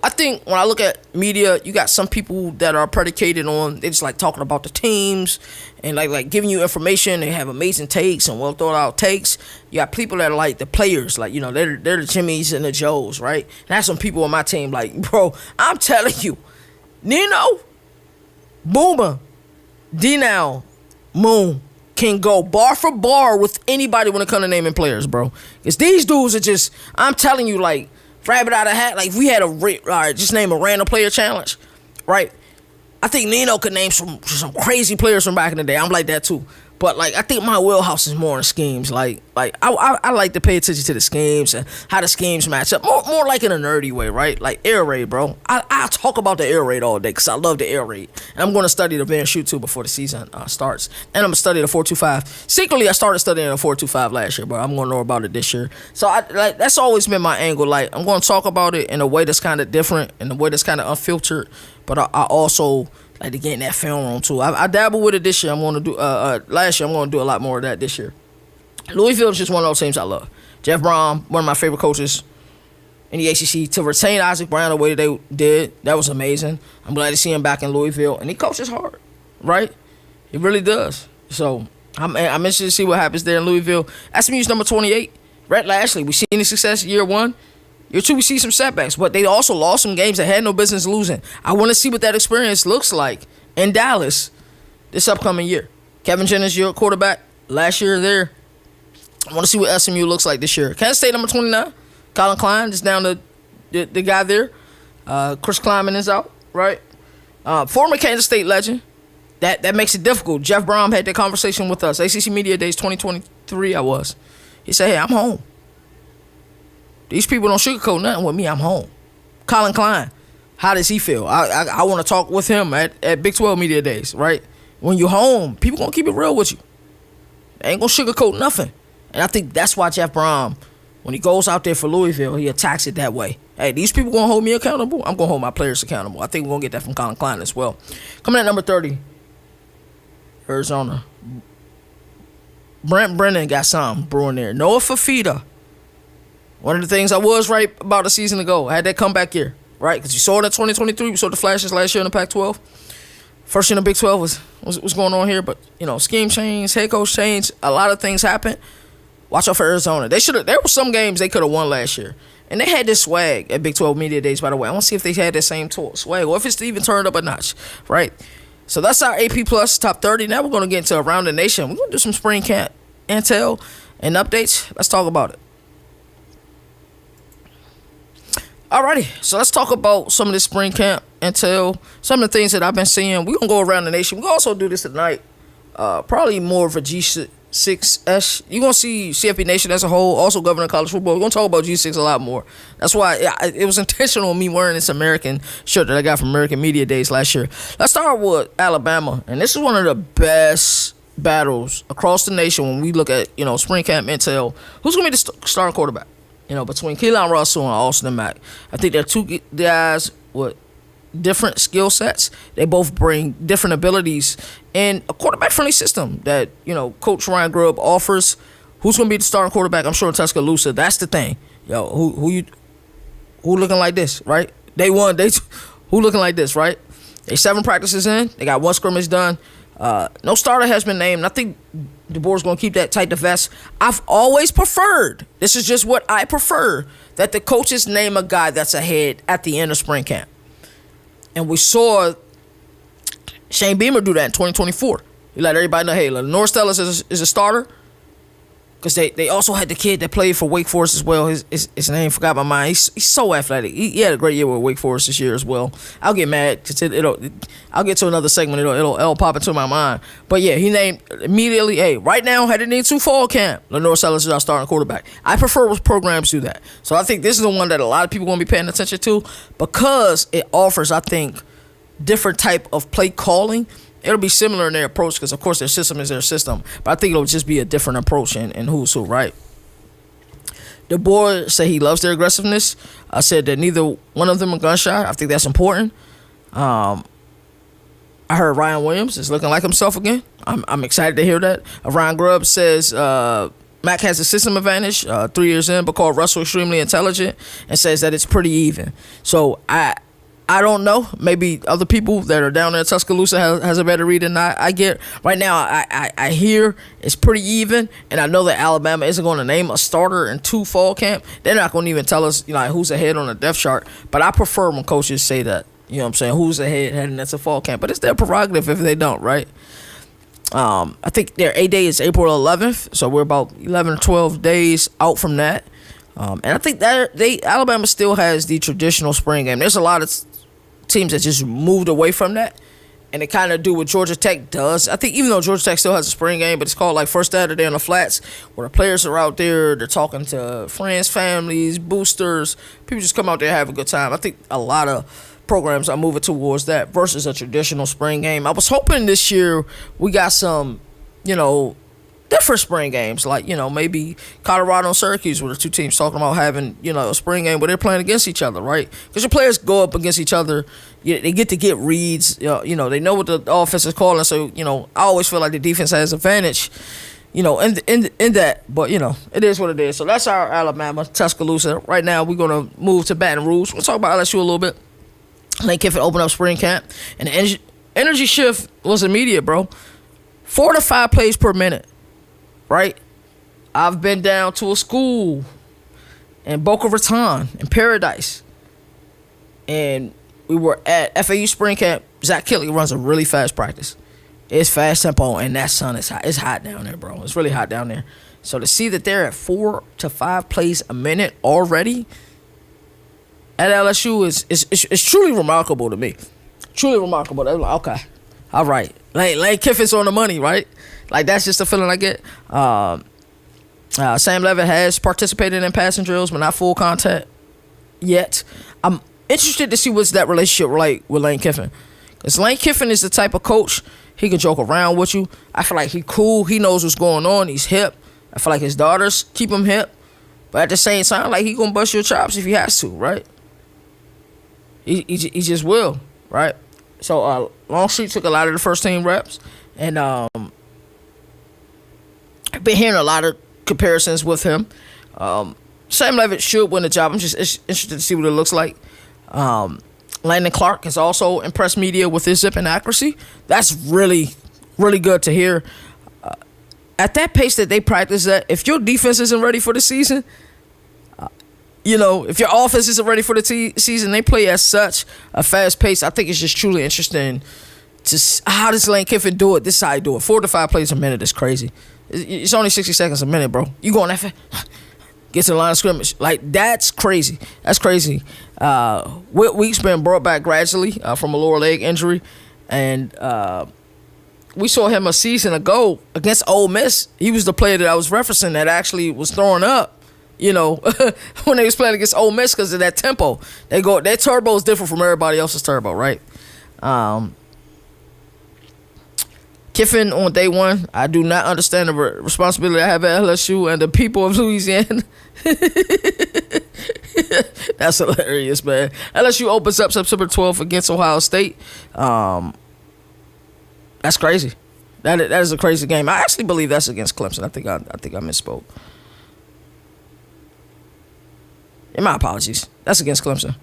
think when I look at media, you got some people that are predicated on, they just like talking about the teams and like giving you information. They have amazing takes and well thought out takes. You got people that are like the players, they're the Jimmys and the Joes, right? And I have some people on my team bro, I'm telling you, Nino, Boomer, D-Now, Moon can go bar for bar with anybody when it comes to naming players, bro. Because these dudes are just, I'm telling you, rabbit out of hat. If we had just name a random player challenge, right? I think Nino could name some crazy players from back in the day. I'm like that too. But I think my wheelhouse is more in schemes. I like to pay attention to the schemes and how the schemes match up. More like in a nerdy way, right? Like air raid, bro. I talk about the air raid all day because I love the air raid. And I'm going to study the Van Shoot too before the season starts. And I'm going to study the 4-2-5. Secretly, I started studying the 4-2-5 last year, but I'm going to know about it this year. So that's always been my angle. I'm going to talk about it in a way that's kind of different, in a way that's kind of unfiltered. But I also Like to get in that film room too. I dabble with it this year. I'm going to do last year. I'm going to do a lot more of that this year. Louisville is just one of those teams I love. Jeff Brom, one of my favorite coaches in the ACC. To retain Isaac Brown the way that they did, that was amazing. I'm glad to see him back in Louisville, and he coaches hard, right? He really does. So I'm interested to see what happens there in Louisville. SMU's number 28, Rhett Lashley. We seen his success year 1. Year 2, we see some setbacks, but they also lost some games they had no business losing. I want to see what that experience looks like in Dallas this upcoming year. Kevin Jennings, your quarterback, last year there. I want to see what SMU looks like this year. Kansas State, number 29, Colin Klein is down the guy there. Chris Kleiman is out, right? Former Kansas State legend. That makes it difficult. Jeff Brom had that conversation with us. ACC Media Days 2023, I was. He said, hey, I'm home. These people don't sugarcoat nothing with me. I'm home. Colin Klein, how does he feel? I want to talk with him at Big 12 Media Days, right? When you're home, people going to keep it real with you. They ain't going to sugarcoat nothing. And I think that's why Jeff Brom, when he goes out there for Louisville, he attacks it that way. Hey, these people going to hold me accountable. I'm going to hold my players accountable. I think we're going to get that from Colin Klein as well. Coming at number 30, Arizona. Brent Brennan got some brewing there. Noah Fafita. One of the things I was right about a season ago. I had that comeback year, right? Because you saw it in 2023. We saw the flashes last year in the Pac-12. First year in the Big 12 was going on here. But, scheme change, head coach change. A lot of things happened. Watch out for Arizona. There were some games they could have won last year. And they had this swag at Big 12 Media Days, by the way. I want to see if they had that same swag or if it's even turned up a notch, right? So that's our AP Plus Top 30. Now we're going to get into Around the Nation. We're going to do some spring camp intel and updates. Let's talk about it. Alrighty, so let's talk about some of this spring camp intel, some of the things that I've been seeing. We're going to go around the nation. We're going to also do this tonight. Probably more of a G6-ish. You're going to see CFB Nation as a whole, also governing college football. We're going to talk about G6 a lot more. That's why it was intentional me wearing this American shirt that I got from American Media Days last year. Let's start with Alabama, and this is one of the best battles across the nation when we look at, spring camp intel. Who's going to be the starting quarterback? Between Keelan Russell and Austin Mack. I think they're two guys with different skill sets. They both bring different abilities in a quarterback-friendly system that, Coach Ryan Grubb offers. Who's going to be the starting quarterback? I'm sure in Tuscaloosa. That's the thing. Who looking like this, right? Day one, who looking like this, right? They 7 practices in. They got 1 scrimmage done. No starter has been named. I think the board's going to keep that tight to vest. I've always preferred, this is just what I prefer, that the coaches name a guy that's ahead at the end of spring camp. And we saw Shane Beamer do that in 2024. He let everybody know, hey, Lenore Stellis is a starter. Because they also had the kid that played for Wake Forest as well. His name forgot my mind. He's so athletic. He had a great year with Wake Forest this year as well. I'll get mad because I'll get to another segment. It'll pop into my mind. But yeah, he named immediately. Hey, right now heading into fall camp, Lenore Sellers is our starting quarterback. I prefer when programs do that. So I think this is the one that a lot of people are going to be paying attention to because it offers, I think, different type of play calling. It'll be similar in their approach because, of course, their system is their system. But I think it'll just be a different approach in who's who, right? The board said he loves their aggressiveness. I said that neither one of them are gun-shy. I think that's important. I heard Ryan Williams is looking like himself again. I'm excited to hear that. Ryan Grubb says Mac has a system advantage 3 years in, but called Russell extremely intelligent and says that it's pretty even. So I don't know. Maybe other people that are down there in Tuscaloosa has a better read than I get. Right now, I hear it's pretty even, and I know that Alabama isn't going to name a starter in 2 fall camp. They're not going to even tell us who's ahead on the depth chart. But I prefer when coaches say that. You know what I'm saying? Who's ahead heading into fall camp. But it's their prerogative if they don't, right? I think their A-Day is April 11th, so we're about 11 or 12 days out from that. And I think that Alabama still has the traditional spring game. There's a lot of teams that just moved away from that, and they kind of do what Georgia Tech does. I think even though Georgia Tech still has a spring game, but it's called like First Saturday on the Flats, where the players are out there, they're talking to friends, families, boosters. People just come out there and have a good time. I think a lot of programs are moving towards that versus a traditional spring game. I was hoping this year we got some, different spring games, like, maybe Colorado and Syracuse were the two teams talking about having, a spring game where they're playing against each other, right? Because your players go up against each other, they get to get reads, they know what the offense is calling, so, I always feel like the defense has advantage, in that, but, it is what it is. So that's our Alabama, Tuscaloosa. Right now, we're going to move to Baton Rouge. We'll talk about LSU a little bit. Lane Kiffin opened up spring camp, and the energy shift was immediate, bro. 4 to 5 plays per minute. Right? I've been down to a school in Boca Raton, in Paradise. And we were at FAU spring camp. Zach Kittley runs a really fast practice. It's fast tempo, and that sun is hot. It's hot down there, bro. It's really hot down there. So to see that they're at 4 to 5 plays a minute already at LSU is truly remarkable to me. Truly remarkable. Like, okay. All right. Lane Kiffin's on the money, right? Like, that's just the feeling I get. Sam Levitt has participated in passing drills, but not full contact yet. I'm interested to see what's that relationship like with Lane Kiffin. Because Lane Kiffin is the type of coach, he can joke around with you. I feel like he's cool. He knows what's going on. He's hip. I feel like his daughters keep him hip. But at the same time, like, he going to bust your chops if he has to, right? He just will, right? So Longstreet took a lot of the first team reps. And I've been hearing a lot of comparisons with him. Sam Levitt should win the job. I'm just interested to see what it looks like. Landon Clark has also impressed media with his zip and accuracy. That's really, really good to hear. At that pace that they practice at, if your defense isn't ready for the season, if your offense isn't ready for the season, they play at such a fast pace. I think it's just truly interesting to how does Lane Kiffin do it. This is how he do it. 4 to 5 plays a minute is crazy. It's only 60 seconds a minute, bro. You going that fast? Get to the line of scrimmage. Like, that's crazy. That's crazy. Whit Weeks been brought back gradually from a lower leg injury. And we saw him a season ago against Ole Miss. He was the player that I was referencing that actually was throwing up, when they was playing against Ole Miss because of that tempo. Their turbo is different from everybody else's turbo, right? Kiffin on day one, I do not understand the responsibility I have at LSU and the people of Louisiana. That's hilarious, man. LSU opens up September 12th against Ohio State. That's crazy. That is a crazy game. I actually believe that's against Clemson. I think I misspoke. And my apologies. That's against Clemson. I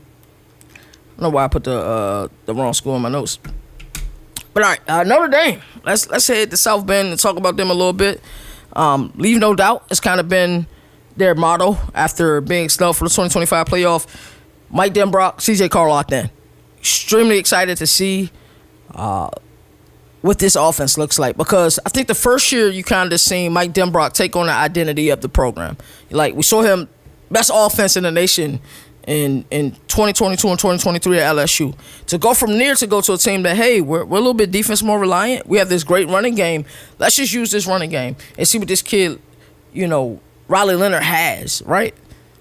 don't know why I put the wrong school in my notes. But all right, Notre Dame. Let's head to South Bend and talk about them a little bit. Leave no doubt. It's kind of been their motto after being expelled for the 2025 playoff. Mike Denbrock, CJ Carr locked in. Extremely excited to see what this offense looks like, because I think the first year you kind of seen Mike Denbrock take on the identity of the program. Like, we saw him best offense in the nation in 2022 and 2023 at LSU. To go from there to go to a team that, hey, we're a little bit defense more reliant. We have this great running game. Let's just use this running game and see what this kid, Riley Leonard has, right,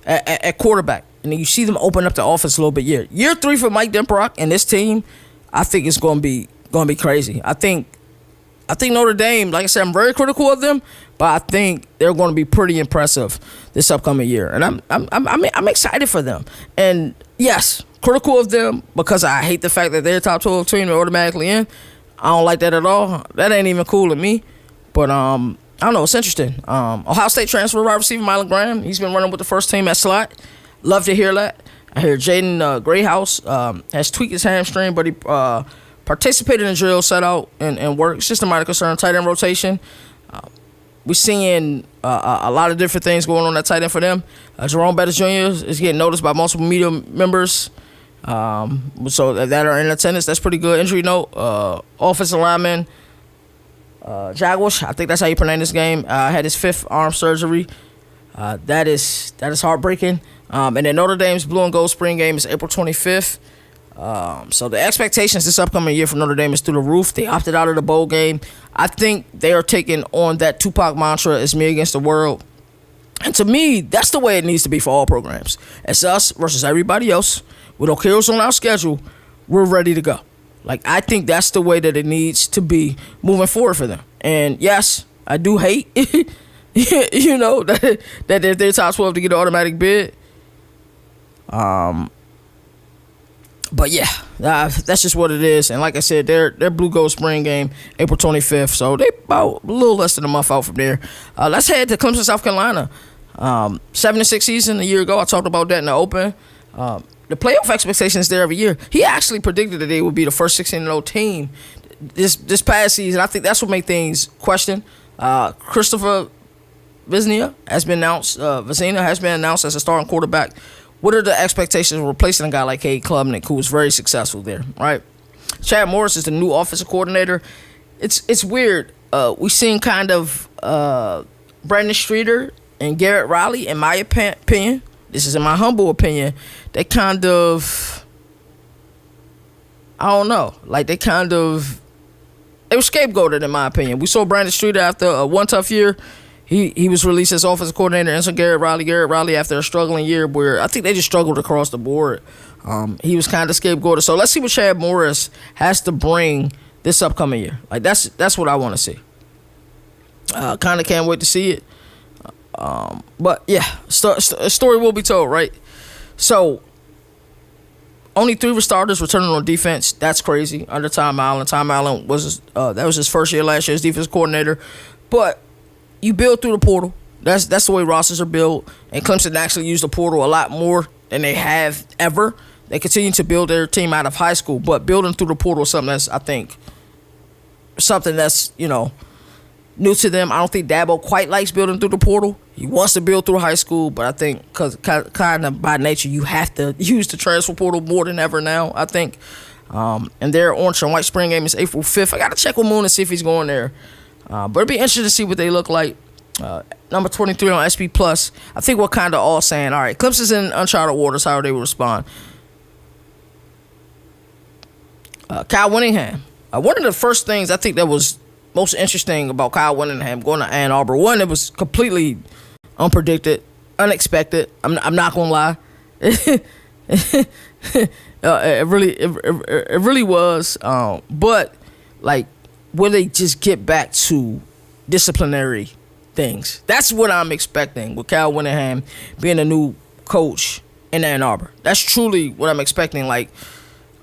at quarterback. And then you see them open up the offense a little bit. Year 3 for Mike Denbrock and this team, I think it's going to be crazy. I think Notre Dame, like I said, I'm very critical of them, but I think they're going to be pretty impressive this upcoming year, and I'm excited for them. And yes, critical of them because I hate the fact that they're a top 12 team, they're automatically in. I don't like that at all. That ain't even cool to me. But I don't know. It's interesting. Ohio State transfer wide receiver Mylan Graham. He's been running with the first team at slot. Love to hear that. I hear Jaden Grayhouse has tweaked his hamstring, but he participated in drill, set out, and work. Systematic concern, tight end rotation. We're seeing a lot of different things going on at tight end for them. Jerome Bettis Jr. is getting noticed by multiple media members, so that are in attendance. That's pretty good. Injury note: offensive lineman Jaguars, I think that's how you pronounce this game, had his 5th arm surgery. That is heartbreaking. And then Notre Dame's blue and gold spring game is April 25th. So the expectations this upcoming year for Notre Dame is through the roof. They opted out of the bowl game. I think they are taking on that Tupac mantra, "It's me against the world." And to me, that's the way it needs to be for all programs. It's us versus everybody else. We don't care what's on our schedule. We're ready to go. Like, I think that's the way that it needs to be moving forward for them. And yes, I do hate, you know, that they're top 12 to get an automatic bid. But yeah, that's just what it is. And like I said, their Blue Gold Spring game, April 25th. So they about a little less than a month out from there. Let's head to Clemson, South Carolina. 7-6 season a year ago. I talked about that in the open. The playoff expectations there every year. He actually predicted that they would be the first 16-0 team this past season. I think that's what made things question. Christopher Vizina has been announced. As a starting quarterback. What are the expectations of replacing a guy like Cade Klubnik, who was very successful there, right? Chad Morris is the new offensive coordinator. It's weird. We've seen kind of Brandon Streeter and Garrett Riley, in my opinion, this is in my humble opinion, they kind of, I don't know, like they were scapegoated in my opinion. We saw Brandon Streeter after one tough year. He was released as offensive coordinator, and so Garrett Riley after a struggling year where I think they just struggled across the board. He was kind of scapegoated. So let's see what Chad Morris has to bring this upcoming year. Like that's what I want to see. Kind of can't wait to see it. But yeah, a story will be told, right? So only 3 starters returning on defense. That's crazy. Under Tom Allen. Tom Allen was his first year last year as defense coordinator, but you build through the portal. That's the way rosters are built. And Clemson actually used the portal a lot more than they have ever. They continue to build their team out of high school, but building through the portal is something that's new to them. I don't think Dabo quite likes building through the portal. He wants to build through high school, but I think because kind of by nature you have to use the transfer portal more than ever now, I think. And their orange and white spring game is April 5th. I got to check with Moon and see if he's going there. But it'll be interesting to see what they look like. Number 23 on SP Plus. I think we're kind of all saying, all right, Clemson's in uncharted waters, how they will respond. Kyle Whittingham. One of the first things I think that was most interesting about Kyle Whittingham going to Ann Arbor, one, it was completely unpredicted, unexpected. I'm not gonna lie. It really was. But like, will they just get back to disciplinary things? That's what I'm expecting with Kyle Whittingham being a new coach in Ann Arbor. That's truly what I'm expecting. Like,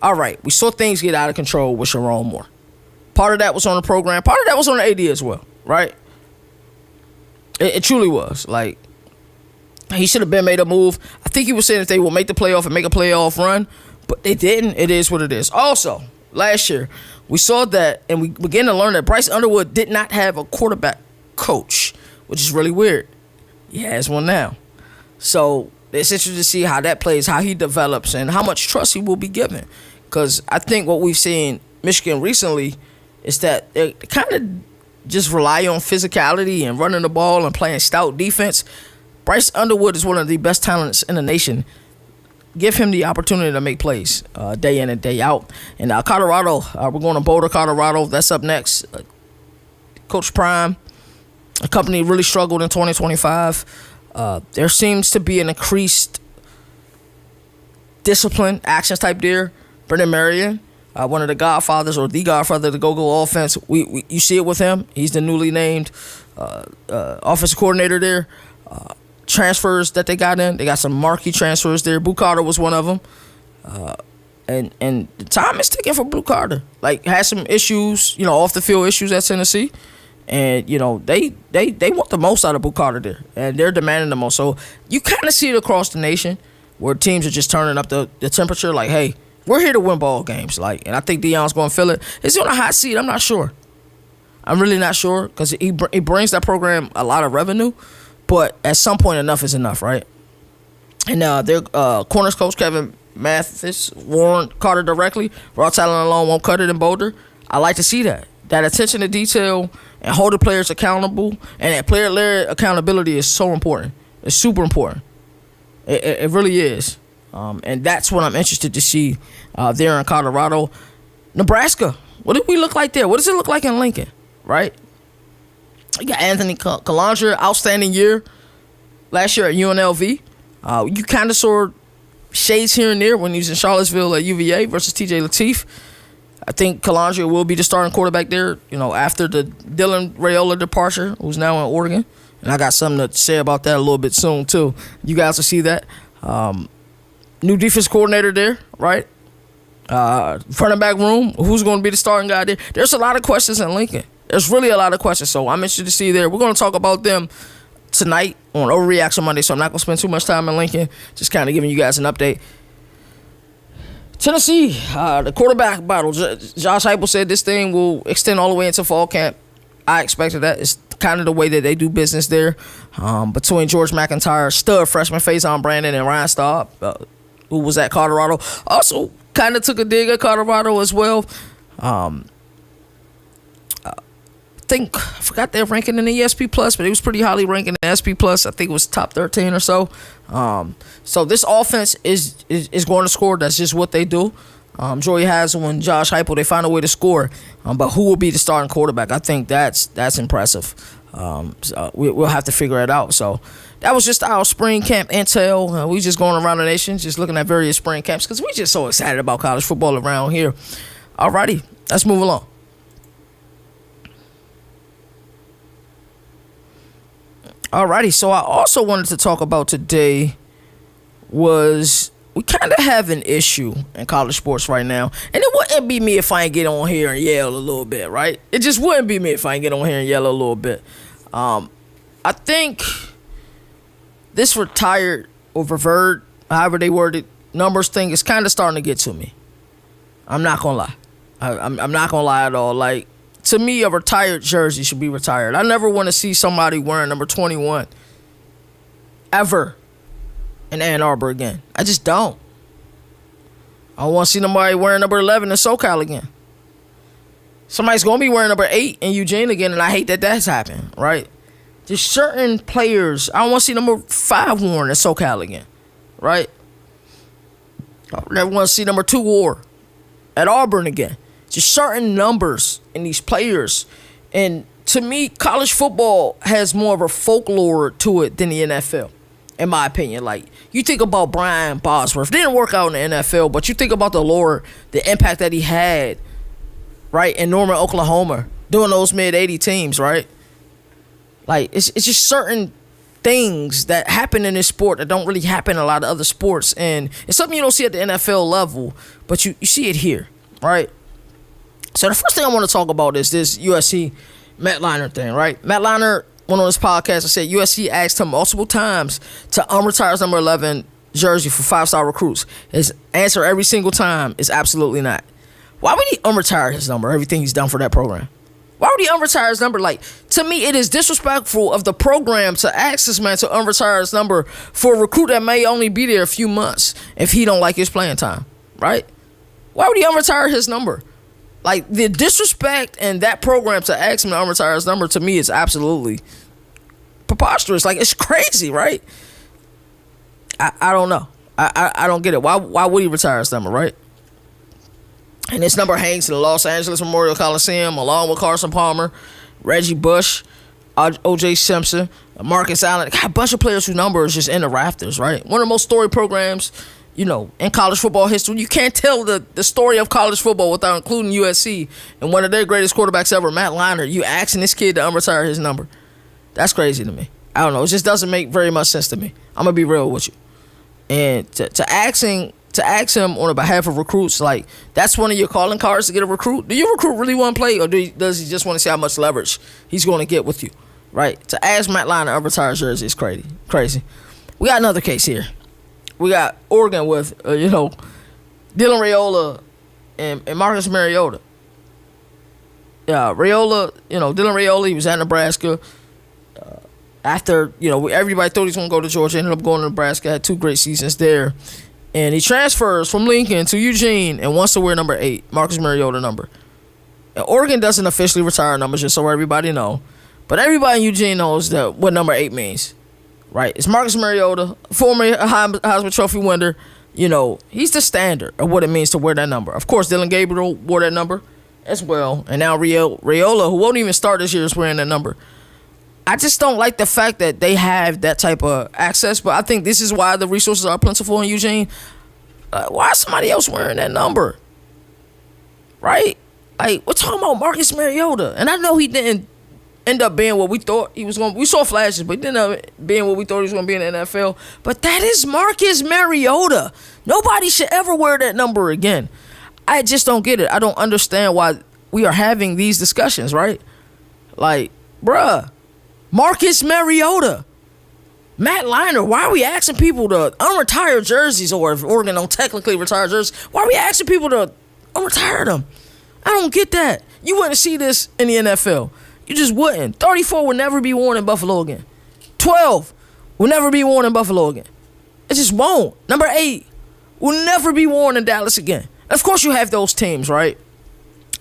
all right, we saw things get out of control with Sharon Moore. Part of that was on the program. Part of that was on the AD as well, right? It truly was. Like, he should have been made a move. I think he was saying that they will make the playoff and make a playoff run, but they didn't. It is what it is. Also, last year, we saw that, and we began to learn that Bryce Underwood did not have a quarterback coach, which is really weird. He has one now. So it's interesting to see how that plays, how he develops, and how much trust he will be given. Because I think what we've seen Michigan recently is that they kind of just rely on physicality and running the ball and playing stout defense. Bryce Underwood is one of the best talents in the nation. Give him the opportunity to make plays day in and day out. And Colorado, we're going to Boulder, Colorado. That's up next. Coach Prime, a company really struggled in 2025. There seems to be an increased discipline, actions type there. Brendan Marion, one of the godfathers or the godfather of the go-go offense. You see it with him. He's the newly named offensive coordinator there. Transfers that they got in. They got some marquee transfers there. Blue Carter was one of them. And the time is ticking for Blue Carter. Like, had some issues, off the field issues at Tennessee. And, they want the most out of Blue Carter there. And they're demanding the most. So you kind of see it across the nation where teams are just turning up the temperature. Like, hey, we're here to win ball games. Like, and I think Deion's going to feel it. Is he on a hot seat? I'm not sure. I'm really not sure because he brings that program a lot of revenue. But at some point, enough is enough, right? And their corners coach, Kevin Mathis, warned Carter directly, raw talent alone won't cut it in Boulder. I like to see that. That attention to detail and holding players accountable, and that player-led accountability is so important. It's super important. It really is. And that's what I'm interested to see there in Colorado. Nebraska, what did we look like there? What does it look like in Lincoln, right? You got Anthony Kalanger, outstanding year last year at UNLV. You kind of saw shades here and there when he was in Charlottesville at UVA versus TJ Lateef. I think Chandler will be the starting quarterback there, after the Dylan Raiola departure, who's now in Oregon. And I got something to say about that a little bit soon, too. You guys will see that. New defense coordinator there, right? Front back room, who's going to be the starting guy there? There's a lot of questions in Lincoln. There's really a lot of questions, so I'm interested to see there. We're going to talk about them tonight on Overreaction Monday, so I'm not going to spend too much time in Lincoln, just kind of giving you guys an update. Tennessee, the quarterback battle. Josh Heupel said this thing will extend all the way into fall camp. I expected that. It's kind of the way that they do business there. Between George McIntyre, stud freshman Faison Brandon, and Ryan Staub, who was at Colorado. Also kind of took a dig at Colorado as well. I forgot their ranking in the ESP Plus, but it was pretty highly ranked in the SP Plus. I think it was top 13 or so. So this offense is going to score. That's just what they do. Joey Hazel and Josh Heupel, they find a way to score. But who will be the starting quarterback? I think that's impressive. So we'll have to figure it out. So that was just our spring camp intel. We just going around the nation, just looking at various spring camps because we just so excited about college football around here. Alrighty, let's move along. Alrighty, so I also wanted to talk about today was we kind of have an issue in college sports right now. And it wouldn't be me if I ain't get on here and yell a little bit, right? It just wouldn't be me if I ain't get on here and yell a little bit. I think this retired or revert, however they worded, numbers thing is kind of starting to get to me. I'm not going to lie. I'm not going to lie at all. Like, to me, a retired jersey should be retired. I never want to see somebody wearing number 21 ever in Ann Arbor again. I just don't. I don't want to see nobody wearing number 11 in SoCal again. Somebody's going to be wearing number 8 in Eugene again, and I hate that that's happened, right? There's certain players, I don't want to see number 5 worn in SoCal again, right? I never want to see number 2 wore at Auburn again. Just certain numbers in these players. And to me, college football has more of a folklore to it than the NFL, in my opinion. Like, you think about Brian Bosworth. Didn't work out in the NFL, but you think about the lore, the impact that he had, right, in Norman, Oklahoma, doing those mid-80 teams, right? Like, it's just certain things that happen in this sport that don't really happen in a lot of other sports. And it's something you don't see at the NFL level, but you see it here, right? So the first thing I want to talk about is this USC Matt Leinart thing, right? Matt Leinart went on this podcast and said USC asked him multiple times to unretire his number 11 jersey for 5-star recruits. His answer every single time is absolutely not. Why would he unretire his number, everything he's done for that program? Why would he unretire his number? Like, to me, it is disrespectful of the program to ask this man to unretire his number for a recruit that may only be there a few months if he don't like his playing time, right? Why would he unretire his number? Like, the disrespect in that program to ask him to unretire his number, to me, is absolutely preposterous. Like, it's crazy, right? I don't know. I don't get it. Why would he retire his number, right? And this number hangs in the Los Angeles Memorial Coliseum along with Carson Palmer, Reggie Bush, O.J. Simpson, Marcus Allen. Got a bunch of players whose number is just in the rafters, right? One of the most storied programs, in college football history. You can't tell the story of college football without including USC and one of their greatest quarterbacks ever, Matt Leinart. You asking this kid to unretire his number. That's crazy to me. I don't know. It just doesn't make very much sense to me. I'm going to be real with you. And to ask him on behalf of recruits, like, that's one of your calling cards to get a recruit. Do your recruit really want to play, or does he just want to see how much leverage he's going to get with you, right? To ask Matt Leinart to retire his jersey is crazy. We got another case here. We got Oregon with, Dylan Raiola and Marcus Mariota. Yeah, Dylan Raiola, he was at Nebraska. After, everybody thought he was going to go to Georgia, ended up going to Nebraska, had 2 great seasons there. And he transfers from Lincoln to Eugene and wants to wear number 8, Marcus Mariota number. And Oregon doesn't officially retire numbers, just so everybody know. But everybody in Eugene knows what number 8 means, right? It's Marcus Mariota, former Heisman Trophy winner. He's the standard of what it means to wear that number. Of course, Dylan Gabriel wore that number as well. And now Raiola, who won't even start this year, is wearing that number. I just don't like the fact that they have that type of access, but I think this is why the resources are plentiful in Eugene. Why is somebody else wearing that number? right? Like, we're talking about Marcus Mariota. And I know he didn't end up being what we thought he was going to. We saw flashes, but he didn't end up being what we thought he was going to be in the NFL. But that is Marcus Mariota. Nobody should ever wear that number again. I just don't get it. I don't understand why we are having these discussions, right? Like, bruh, Marcus Mariota. Matt Leinart, why are we asking people to unretire jerseys, or if Oregon don't technically retire jerseys, why are we asking people to unretire them? I don't get that. You wouldn't see this in the NFL. You just wouldn't. 34 would never be worn in Buffalo again. 12 will never be worn in Buffalo again. It just won't. Number 8 will never be worn in Dallas again. Of course you have those teams, right?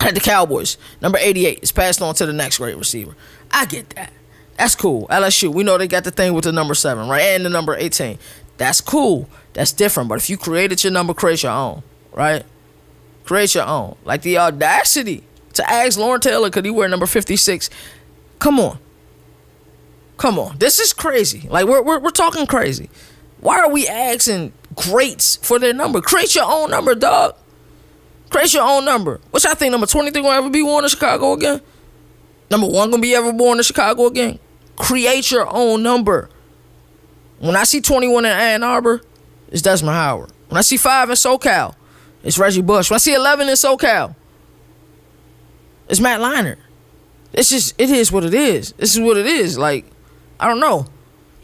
Like the Cowboys. Number 88 is passed on to the next great receiver. I get that. That's cool. LSU, we know they got the thing with the number 7, right? And the number 18. That's cool. That's different. But if you created your number, create your own, right? Create your own. Like the audacity to ask Lauren Taylor, could he wear number 56? Come on. This is crazy. Like, we're talking crazy. Why are we asking greats for their number? Create your own number, dog. Create your own number. Which I think number 23 gonna ever be worn in Chicago again? Number 1 gonna be ever born in Chicago again? Create your own number. When I see 21 in Ann Arbor, it's Desmond Howard. When I see 5 in SoCal, it's Reggie Bush. When I see 11 in SoCal, it's Matt Leinart. It's just, it is what it is. This is what it is. Like, I don't know.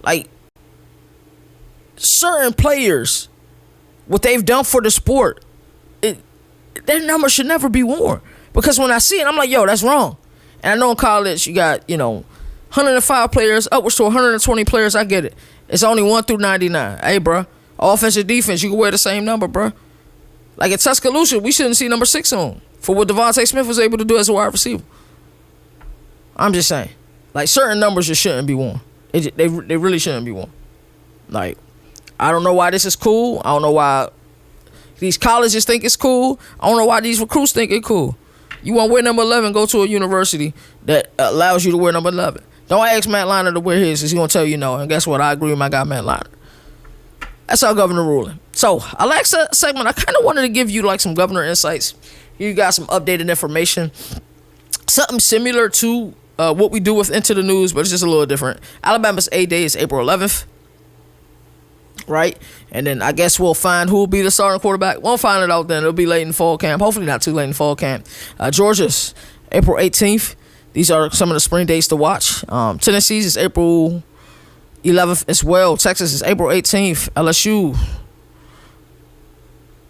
Like, certain players, what they've done for the sport, their number should never be worn. Because when I see it, I'm like, yo, that's wrong. And I know in college, you got, 105 players, upwards to 120 players. I get it. It's only 1 through 99. Hey, bro, offensive, defense, you can wear the same number, bro. Like at Tuscaloosa, we shouldn't see number 6 on for what Devontae Smith was able to do as a wide receiver. I'm just saying. Like, certain numbers just shouldn't be worn. They really shouldn't be worn. Like, I don't know why this is cool. I don't know why these colleges think it's cool. I don't know why these recruits think it's cool. You want to wear number 11, go to a university that allows you to wear number 11. Don't ask Matt Leinart to wear his, because he's going to tell you no. And guess what? I agree with my guy, Matt Leinart. That's our governor ruling. So, Alexa segment, I kind of wanted to give you like some governor insights. You got some updated information. Something similar to what we do with Into the News, but it's just a little different. Alabama's A-Day is April 11th. Right? And then I guess we'll find who will be the starting quarterback. Won't find it out then. It'll be late in fall camp. Hopefully not too late in fall camp. Georgia's April 18th. These are some of the spring dates to watch. Tennessee's is April 11th as well. Texas is April 18th. LSU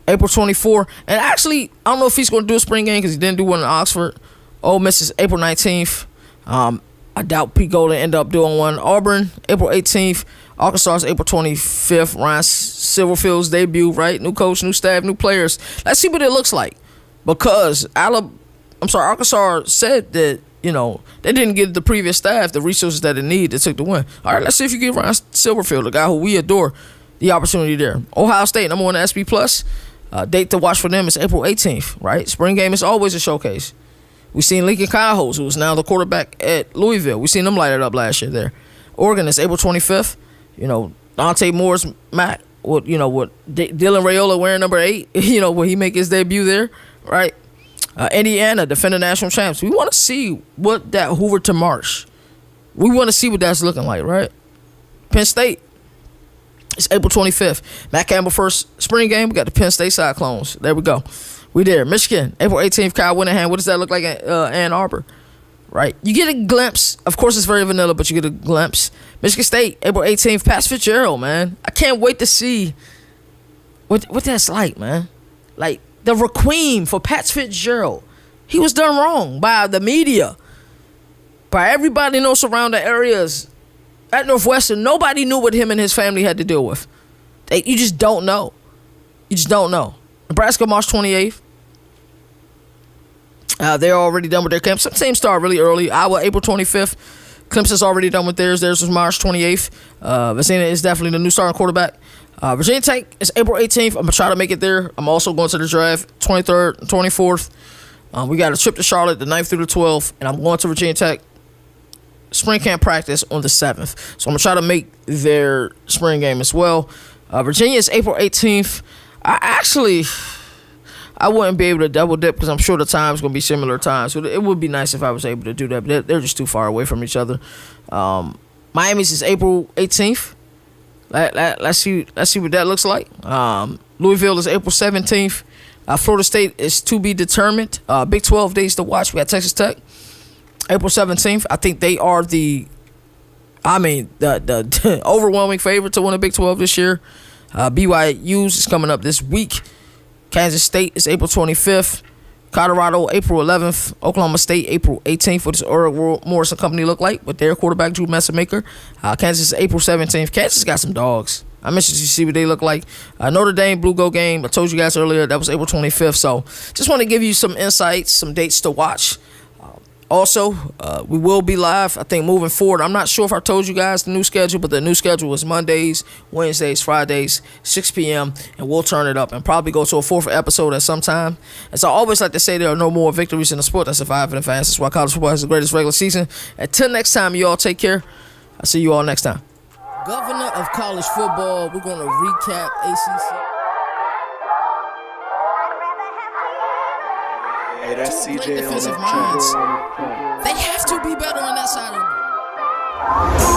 April 24th. And actually, I don't know if he's going to do a spring game because he didn't do one in Oxford. Ole Miss is April 19th. I doubt Pete Golden end up doing one. Auburn, April 18th. Arkansas is April 25th. Ryan Silverfield's debut, right? New coach, new staff, new players. Let's see what it looks like. Because Arkansas said that, they didn't give the previous staff the resources that it needed to take the win. All right, let's see if you give Ryan Silverfield, the guy who we adore, the opportunity there. Ohio State, number 1 SB+. Date to watch for them is April 18th, right? Spring game is always a showcase. We seen Lincoln Kyle, who is now the quarterback at Louisville. We seen them light it up last year there. Oregon is April 25th. Dante Moore's Mac, with Dylan Raiola wearing number 8, when he make his debut there, right? Indiana, defending national champs. We want to see what that Hoover to Marsh. We want to see what that's looking like, right? Penn State, it's April 25th. Matt Campbell first spring game. We got the Penn State Cyclones. There we go. We there. Michigan, April 18th. Kyle Whittingham. What does that look like at Ann Arbor? Right. You get a glimpse. Of course, it's very vanilla, but you get a glimpse. Michigan State, April 18th. Pat Fitzgerald, man. I can't wait to see what that's like, man. Like, the requiem for Pat Fitzgerald. He was done wrong by the media, by everybody in those surrounding areas. At Northwestern, nobody knew what him and his family had to deal with. You just don't know. You just don't know. Nebraska, March 28th. They're already done with their camp. Some teams start really early. Iowa, April 25th. Clemson's already done with theirs. Theirs was March 28th. Vicina is definitely the new starting quarterback. Virginia Tech is April 18th. I'm going to try to make it there. I'm also going to the draft 23rd, 24th. We got a trip to Charlotte the 9th through the 12th. And I'm going to Virginia Tech spring camp practice on the 7th. So I'm going to try to make their spring game as well. Virginia is April 18th. I I wouldn't be able to double dip because I'm sure the time's going to be similar times. So it would be nice if I was able to do that, but they're just too far away from each other. Miami's is April 18th. Let's see what that looks like. Louisville is April 17th. Florida State is to be determined. Big 12 days to watch. We got Texas Tech, April 17th. I think they are the overwhelming favorite to win the Big 12 this year. BYU's is coming up this week. Kansas State is April 25th. Colorado, April 11th. Oklahoma State, April 18th. What does Eric Morrison Company look like with their quarterback, Drew Messamaker? Kansas is April 17th. Kansas got some dogs. I'm interested to see what they look like. Notre Dame Blue Go game. I told you guys earlier that was April 25th. So just want to give you some insights, some dates to watch. Also, we will be live, I think, moving forward. I'm not sure if I told you guys the new schedule, but the new schedule is Mondays, Wednesdays, Fridays, 6 p.m., and we'll turn it up and probably go to a fourth episode at some time. As I always like to say, there are no more victories in the sport that survive in advance. That's why college football has the greatest regular season. Until next time, you all take care. I'll see you all next time. Governor of college football, we're going to recap ACC. Hey, that's CJ defensive minds. They have to be better on that side of the ball.